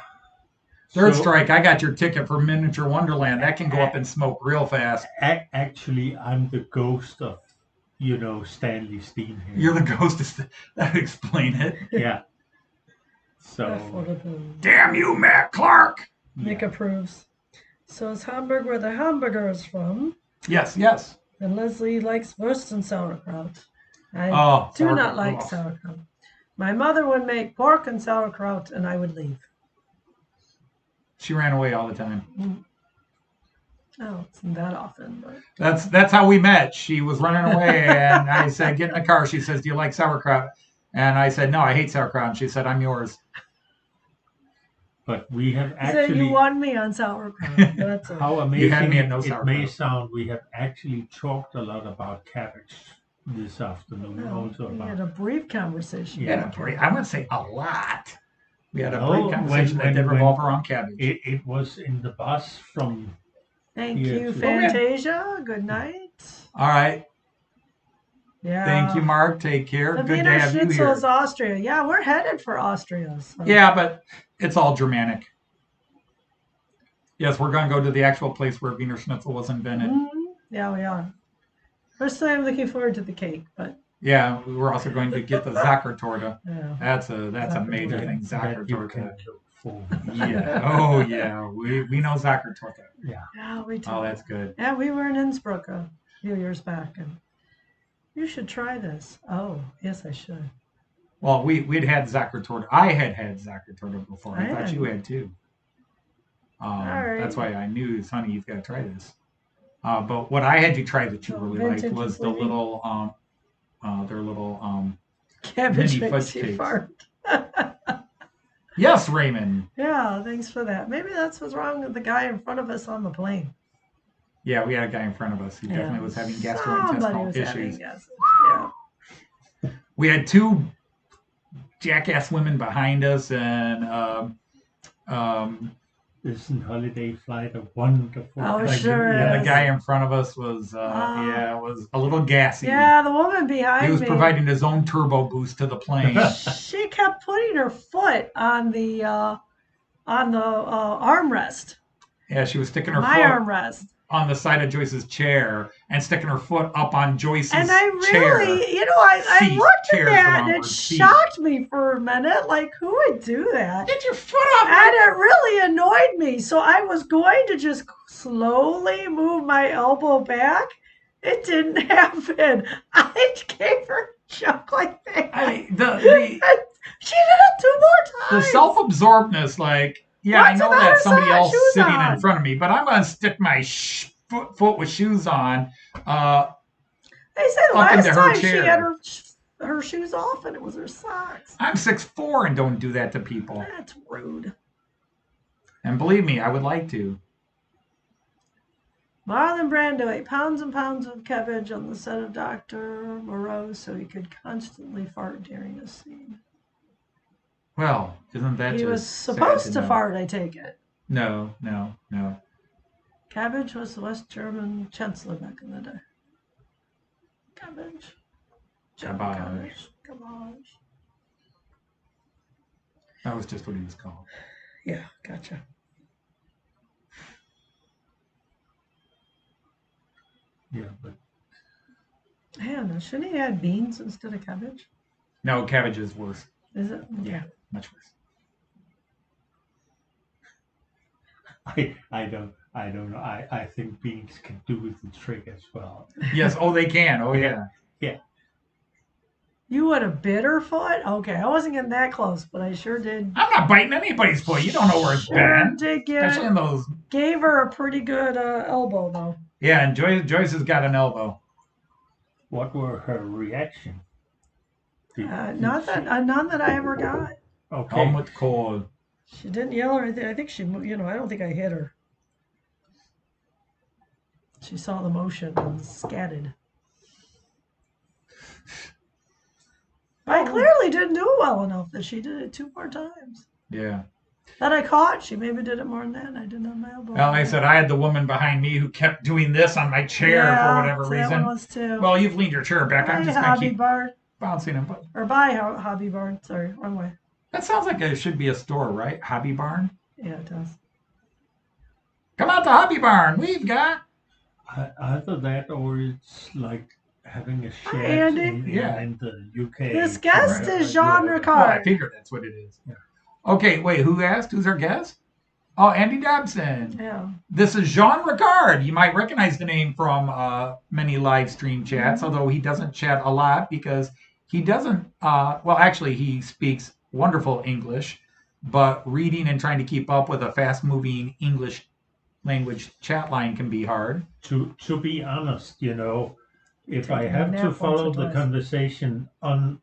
Third strike, I got your ticket for Miniature Wonderland. That can go up in smoke real fast. Actually, I'm the ghost of, Stanley Steam here. You're the ghost of that would explain it. Yeah. So. Damn you, Matt Clark. Nick approves. So it's Hamburg where the hamburger is from. Yes, yes. And Leslie likes Wurst and sauerkraut. I do not like sauerkraut. My mother would make pork and sauerkraut, and I would leave. She ran away all the time. Oh, it's not that often, but that's how we met. She was running away, and I said, "Get in the car." She says, "Do you like sauerkraut?" And I said, "No, I hate sauerkraut." And she said, "I'm yours." But we have actually. So you won me on sauerkraut. That's how amazing you had me at no sauerkraut. It may sound. We have actually talked a lot about cabbage this afternoon. Also, we had a brief conversation. Yeah, I would say a lot. We had a brief conversation that did revolve around cabbage. It was in the bus from. Thank you, Fantasia. Good night. All right. Yeah. Thank you, Mark. Take care. The Good to have you here. is Austria. Yeah, we're headed for Austria. So. Yeah, but it's all Germanic. Yes, we're going to go to the actual place where Wiener Schnitzel was invented. Mm-hmm. Yeah, we are. Personally, I'm looking forward to the cake, but. Yeah, we're also going to get the Zuckertorte. Yeah. That's amazing getting Zuckertorte. Yeah. Oh yeah. We know Zuckertorte. Yeah. Yeah, we do. Oh, that's good. Yeah, we were in Innsbruck a few years back, and you should try this. Oh, yes, I should. Well, we'd had Zuckertorte. I had Zuckertorte before. I thought you had too. Right. That's why I knew, honey, you've got to try this. But what I had you try that you really liked was the little their little cabbage mini makes fudge you cakes. fart. Yes, Raymond. Yeah, thanks for that. Maybe that's what's wrong with the guy in front of us on the plane. Yeah, we had a guy in front of us who definitely was having gastrointestinal issues. Yeah. We had 2 jackass women behind us, and Isn't Holiday Flight a wonderful? Oh, sure. Yeah, the guy in front of us was was a little gassy. Yeah, the woman behind me. He was providing his own turbo boost to the plane. She kept putting her foot on the armrest. Yeah, she was sticking her My foot armrest. on the side of Joyce's chair and sticking her foot up on Joyce's chair. And I really, I looked at that and it shocked me for a minute. Like, who would do that? Get your foot up! And it really annoyed me. So I was going to just slowly move my elbow back. It didn't happen. I gave her a chuck like that. She did it 2 more times. The self-absorbedness, like, yeah, I know that somebody else sitting in front of me, but I'm going to stick my foot with shoes on. They said last time she had her shoes off and it was her socks. I'm 6'4" and don't do that to people. That's rude. And believe me, I would like to. Marlon Brando ate pounds and pounds of cabbage on the set of Dr. Moreau so he could constantly fart during a scene. Well, isn't that he was supposed to fart, I take it. No. Cabbage was the West German chancellor back in the day. Cabbage. Cabbage. Cabbage. That was just what he was called. Yeah, gotcha. Yeah, but... Man, shouldn't he add beans instead of cabbage? No, cabbage is worse. Is it? Yeah, much worse. I don't know. I think beans can do the trick as well. Yes. Oh, they can. Oh, yeah. Yeah. You would have bit her foot? Okay, I wasn't getting that close, but I sure did. I'm not biting anybody's foot. You don't know where it's been. Did get especially in those. Gave her a pretty good elbow, though. Yeah, and Joyce has got an elbow. what were her reaction? None that I ever got. Okay. Helmut Kohl. She didn't yell or anything. I think she, I don't think I hit her. She saw the motion and scatted. I clearly didn't do well enough that she did it 2 more times. Yeah. That I caught. She maybe did it more than that. I did on my elbow. Well, like I said, I had the woman behind me who kept doing this on my chair for whatever reason. That one was too. Well, you've leaned your chair back. I'm just going to keep bouncing him. Or by Hobby Barn. Sorry, wrong way. That sounds like it should be a store, right? Hobby Barn? Yeah, it does. Come out to Hobby Barn. We've got... Either that or it's like having a shed in the UK. This guest is Jean Ricard. Well, I figured that's what it is. Yeah. Okay, wait, who asked? Who's our guest? Oh, Andy Dobson. Yeah. This is Jean Ricard. You might recognize the name from many live stream chats, although he doesn't chat a lot because he doesn't, well, actually, he speaks wonderful English, but reading and trying to keep up with a fast-moving English language chat line can be hard. To be honest, if I have to follow the conversation on,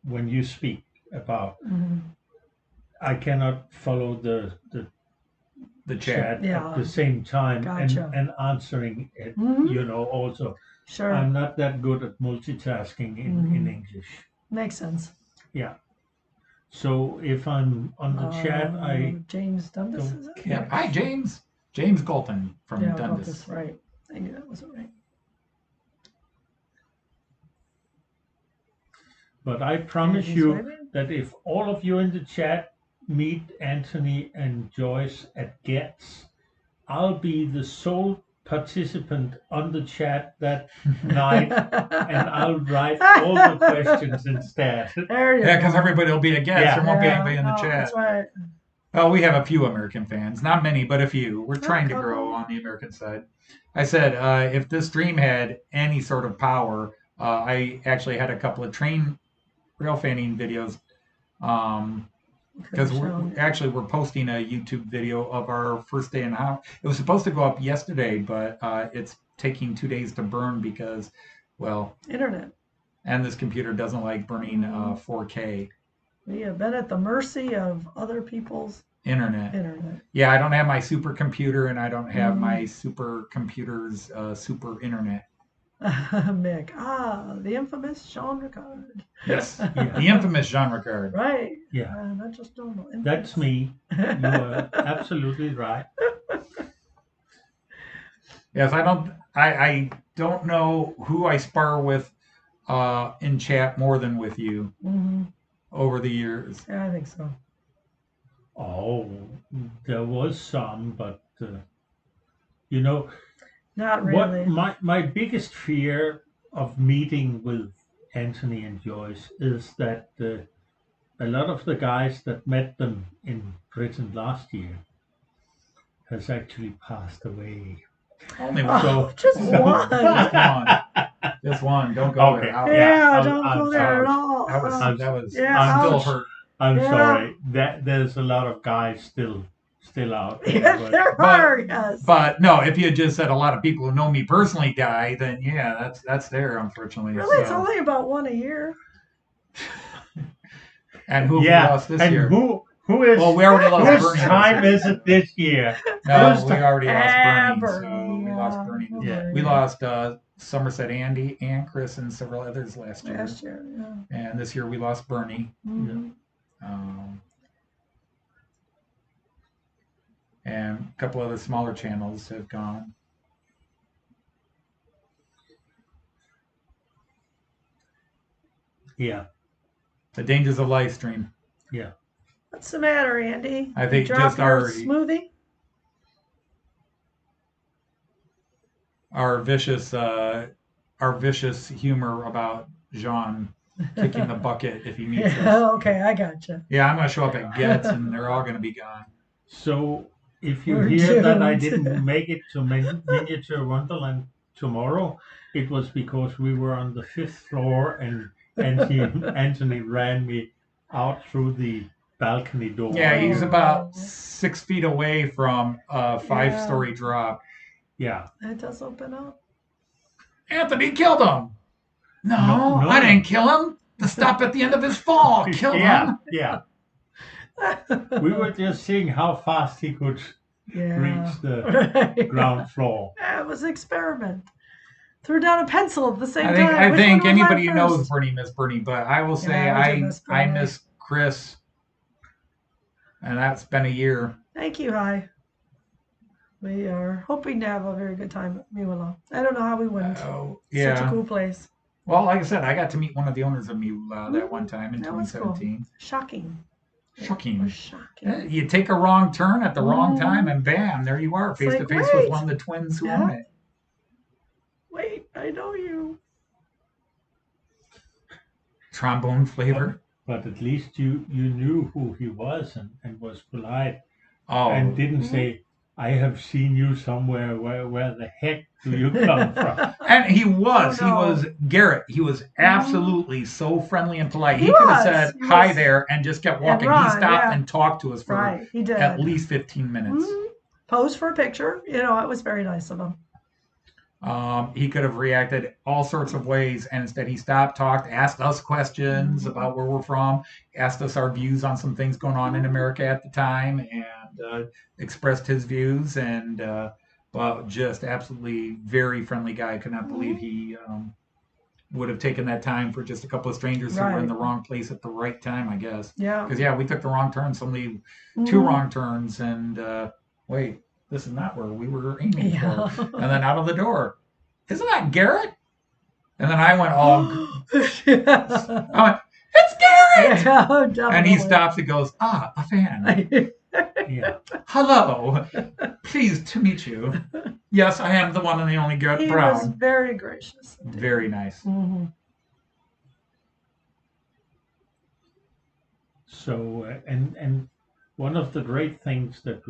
when you speak about, I cannot follow the chat at the same time and answering it, also. Sure. I'm not that good at multitasking in English. Makes sense. Yeah. So if I'm on the chat, James Dundas, is it? Yeah. Hi, James. James Galton from Dundas. That's right. I knew that wasn't right. But I promise you that if all of you in the chat meet Anthony and Joyce at Getz, I'll be the sole participant on the chat that night, and I'll write all the questions instead. There you go. Because everybody will be a guest. There won't be anybody in the chat. That's right. Well, we have a few American fans. Not many, but a few. We're trying to grow on the American side. I said, if this stream had any sort of power, I actually had a couple of train rail fanning videos. Because we're posting a YouTube video of our first day in house. It was supposed to go up yesterday, but it's taking 2 days to burn because, well, internet. And this computer doesn't like burning 4K. We have been at the mercy of other people's internet. Yeah, I don't have my supercomputer, and I don't have my supercomputer's super internet. Mick. The infamous Jean Ricard. Yes, the infamous Jean Ricard. Right. Yeah. Not just normal. Infamous. That's me. You are absolutely right. Yes, I don't know who I spar with in chat more than with you over the years. Yeah, I think so. Oh, there was some, but not really. What my biggest fear of meeting with Anthony and Joyce is that a lot of the guys that met them in Britain last year has actually passed away. Only one. Just one. Just one. Don't go there. Don't go there at all. I'm still hurt. I'm sorry. There's a lot of guys still out there. Yeah, there are, yes. But no, if you had just said a lot of people who know me personally die, then yeah, that's there, unfortunately. Really, it's only about one a year. And who we lost this year? Who is? Well, we already lost Bernie. Whose time is it this year? No, we already lost Bernie. So we lost Bernie. Yeah. We lost Somerset Andy and Chris and several others last year. Yeah. And this year we lost Bernie. Mm-hmm. And a couple other smaller channels have gone. Yeah. The dangers of live stream. Yeah. What's the matter, Andy? I think just our smoothie. Our vicious humor about Jean kicking the bucket if he meets us. Okay, I gotcha. Yeah, I'm gonna show up at Getz and they're all gonna be gone. So if you hear that I didn't make it to Miniature Wonderland tomorrow, it was because we were on the 5th floor and Anthony ran me out through the balcony door. Yeah, he's about 6 feet away from a 5-story drop. Yeah. That does open up. Anthony killed him. No, I didn't kill him. The stop at the end of his fall killed him. Yeah. We were just seeing how fast he could reach the ground floor. Yeah, it was an experiment. Threw down a pencil at the same time. I think anybody who knows Bernie miss Bernie, but I will say I miss Chris, and that's been a year. Thank you, Hi. We are hoping to have a very good time at Miwala. I don't know how we wouldn't. Yeah. Such a cool place. Well, like I said, I got to meet one of the owners of Miwala that one time in 2017. Cool. Shocking. You take a wrong turn at the wrong time, and bam, there you are, face to face with one of the twins who own it. Wait, I know you. Trombone flavor. But at least you knew who he was and was polite. And didn't say, I have seen you somewhere. Where the heck do you come from? And he was Garrett. He was absolutely so friendly and polite. He could have said hi there and just kept walking. He stopped and talked to us for at least 15 minutes. Pose for a picture. It was very nice of him. He could have reacted all sorts of ways, and instead he stopped, talked, asked us questions about where we're from, asked us our views on some things going on in America at the time, and expressed his views, and just absolutely very friendly guy. I could not believe he would have taken that time for just a couple of strangers who were in the wrong place at the right time, I guess. Yeah. Because, we took the wrong turns, only 2 wrong turns, and wait. This is not where we were aiming for. And then out of the door, isn't that Garrett? And then I went, it's Garrett! Yeah, and he stops and goes, a fan. Hello. Pleased to meet you. Yes, I am the one and the only Garrett Brown. He was very gracious. Very nice. Mm-hmm. So, and one of the great things that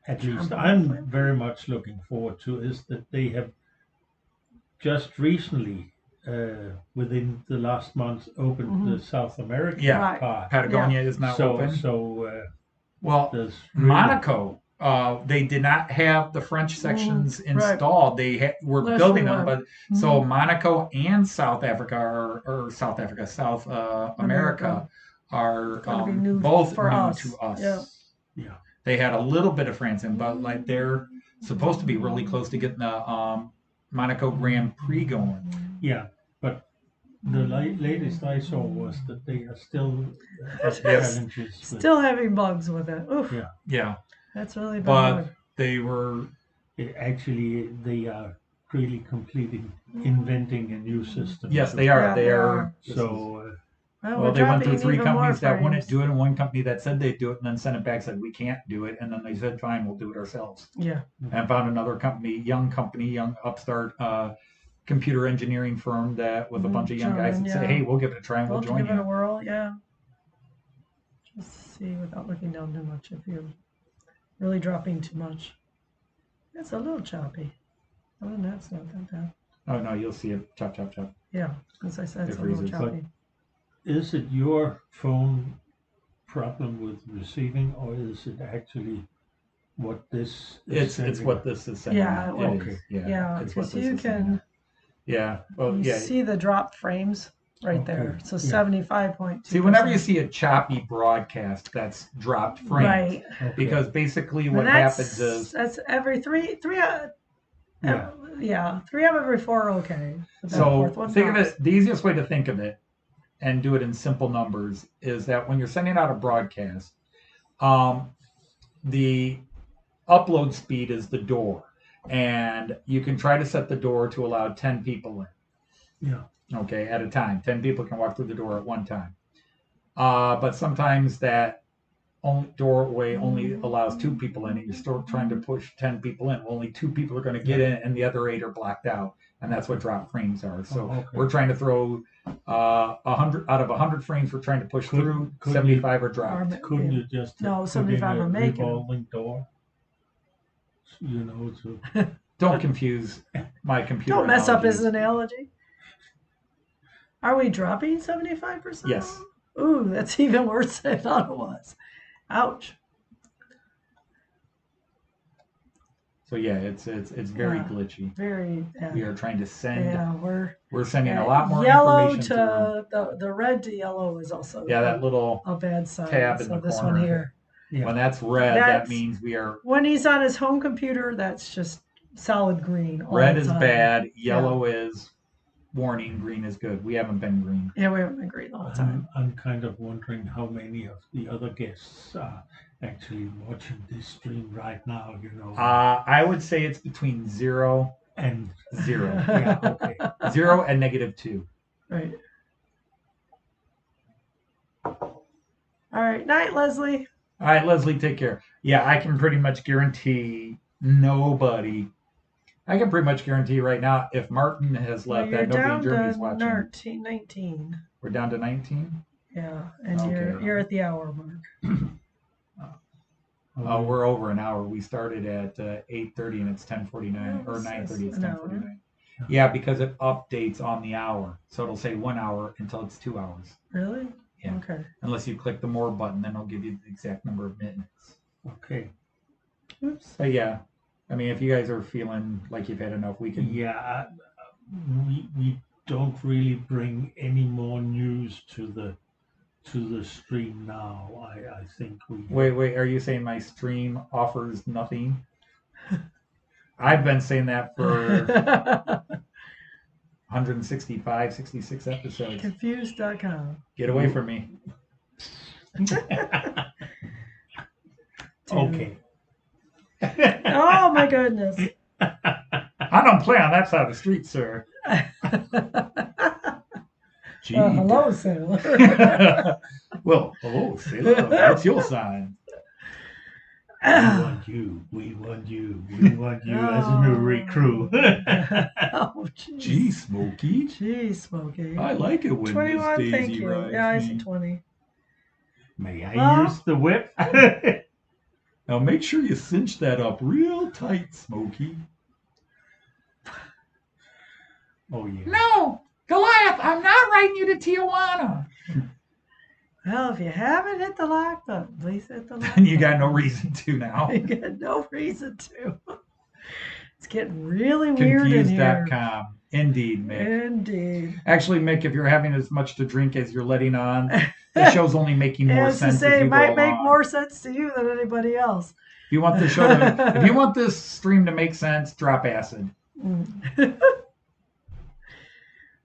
at least I'm very much looking forward to is that they have just recently, within the last month, opened the South American part. Patagonia is now open. Monaco, they did not have the French sections installed. They were building them, but so Monaco and South America are both new to us. Yeah. They had a little bit of France in, but they're supposed to be really close to getting the Monaco Grand Prix going. Yeah, but the latest I saw was that they are still challenges. Still having bugs with it. Oof. Yeah. That's really bad. But they were actually they are really inventing a new system. Yes, they are. They are. So. Well, they went through 3 companies that wouldn't do it, and 1 company that said they'd do it, and then sent it back, said we can't do it, and then they said, fine, we'll do it ourselves. Yeah. And found another company, young upstart computer engineering firm that with a bunch of young guys that say, hey, we'll give it a try and we'll join you. Give it a whirl, Just see without looking down too much if you're really dropping too much. It's a little choppy. Other than that, it's not that bad. Oh, no, you'll see it. Chop, chop, chop. Yeah, as I said, it's a little choppy. Is it your phone problem with receiving, or is it actually what this is? It's what this is sending. Yeah. Okay. Yeah, because you can. Yeah. Well, you see the dropped frames right there. So 75.2. See, whenever you see a choppy broadcast, that's dropped frames. Right. Okay. Because basically what happens is that's every three out of every 4 are okay. So think of it. The easiest way to think of it, and do it in simple numbers, is that when you're sending out a broadcast, the upload speed is the door, and you can try to set the door to allow 10 people in. Yeah. Okay, at a time. 10 people can walk through the door at one time. But sometimes that doorway only allows 2 people in, and you're still trying to push 10 people in. Only 2 people are going to get in, and the other 8 are blocked out. And that's what drop frames are. So we're trying to throw 100 out of 100 frames. We're trying to push through. 75 are dropped. Couldn't you just 75 are making revolving door? Don't confuse my computer. Don't mess up his analogy. Are we dropping 75%? Yes. Ooh, that's even worse than I thought it was. Ouch. So yeah, it's very glitchy. Very. We are trying to send. Yeah, we're sending a lot more yellow information to the red to yellow is also that little a bad sign. tab in so the this corner. one here. Yeah. When that's red, that means we are. When he's on his home computer, that's just solid green. Red is bad. Yellow is warning. Green is good. We haven't been green. Yeah, we haven't been green the whole time. I'm kind of wondering how many of the other guests are actually watching this stream right now. I would say it's between 0 and 0. Yeah, okay. 0 and -2. Right. All right. Night, Leslie. All right, Leslie, take care. Yeah, I can pretty much guarantee nobody. I can pretty much guarantee right now, if Martin has left, that nobody in Germany's watching. 19. We're down to 19? Yeah, and you're at the hour mark. We're over an hour. We started at 8:30 and it's 10:49, or 9:30, it's 10:49. Yeah, because it updates on the hour. So it'll say 1 hour until it's 2 hours. Really? Yeah. Okay. Unless you click the more button, then it'll give you the exact number of minutes. Okay. Oops. But yeah, I mean, if you guys are feeling like you've had enough, we can. Yeah, we don't really bring any more news to the stream now. I think we. Wait. Are you saying my stream offers nothing? I've been saying that for 165, 66 episodes. Confused.com. Get away from me. Okay. Oh my goodness. I don't play on that side of the street, sir. Hello, sailor. Well, hello, sailor. What's your sign? We want you as a new recruit. Oh, Gee, Smokey. Gee, Smokey. I like it when 21, Miss thank Daisy you. rides Yeah, I me. see 20. May I use the whip? Now make sure you cinch that up real tight, Smokey. Oh, yeah. No, Goliath, I'm not riding you to Tijuana. Well, if you haven't hit the lock button, please hit the lock And you got no reason to now. You got no reason to. It's getting really weird in here. Confused.com. Indeed, Mick. Indeed. Actually, Mick, if you're having as much to drink as you're letting on, the show's only making more As to sense. say, as it you might go make along. more sense to you than anybody else. If you want the show to, if you want this stream to make sense, drop acid.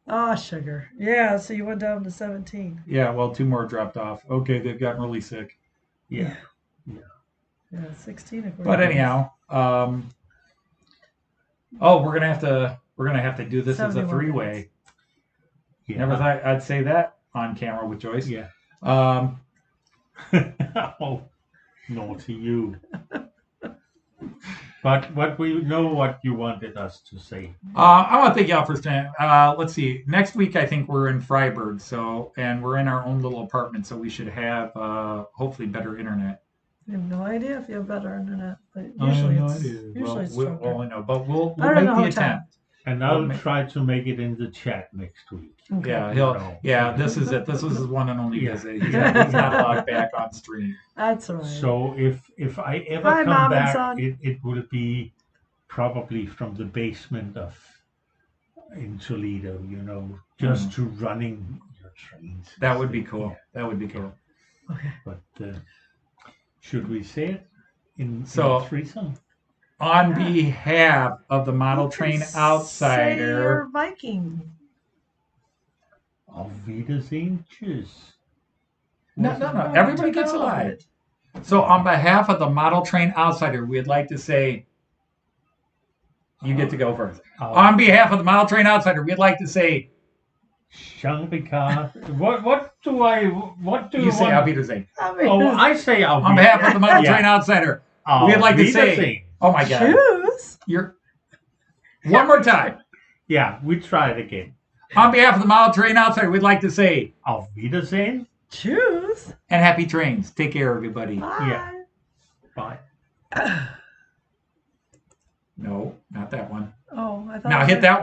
Oh, sugar. Yeah, so you went down to 17. Yeah, well, 2 more dropped off. Okay, they've gotten really sick. Yeah. Yeah, 16. But anyhow, we're gonna have to do this as a 71 3-way. minutes. Yeah. Never thought I'd say that on camera with Joyce. Yeah. Um, Oh, naughty you. But we know what you wanted us to say. I want to thank y'all for staying. Let's see. Next week, I think we're in Freiburg, and we're in our own little apartment, so we should have hopefully better internet. I have no idea if you have better internet, but I have usually no it's idea. usually it's stronger. Well, I know, but we'll I don't make know the how attempt. And I'll try to make it in the chat next week. Okay. Yeah, this is it. This was his one and only Yeah. visit. He's not allowed back on stream. That's all right. So if I ever Hi, come Mom and back, son. it will be probably from the basement in Toledo, just to running your trains. That would be cool. Yeah. That would be cool. Okay. But should we say it in So- threesome? On behalf of the Model Train Say Outsider, you're Viking. Auf Wiedersehen, tschüss. no, everybody gets alive. So on behalf of the Model Train Outsider, we'd like to say, you get to go first. On behalf of the Model Train Outsider, we'd like to say, Jean-Picard. What do you say want? Auf Wiedersehen. Oh, I say Auf On behalf of the Model Yeah. Train Outsider, Auf we'd like to say, Wiedersehen. oh my God, Choose. you're one more time. Yeah, we try it again. On behalf of the Model Train Outsider, we'd like to say, Auf Wiedersehen. Choose. and happy trains. Take care, everybody. Bye. Yeah. Bye. No, not that one. Oh, I thought. Now it hit was- that one.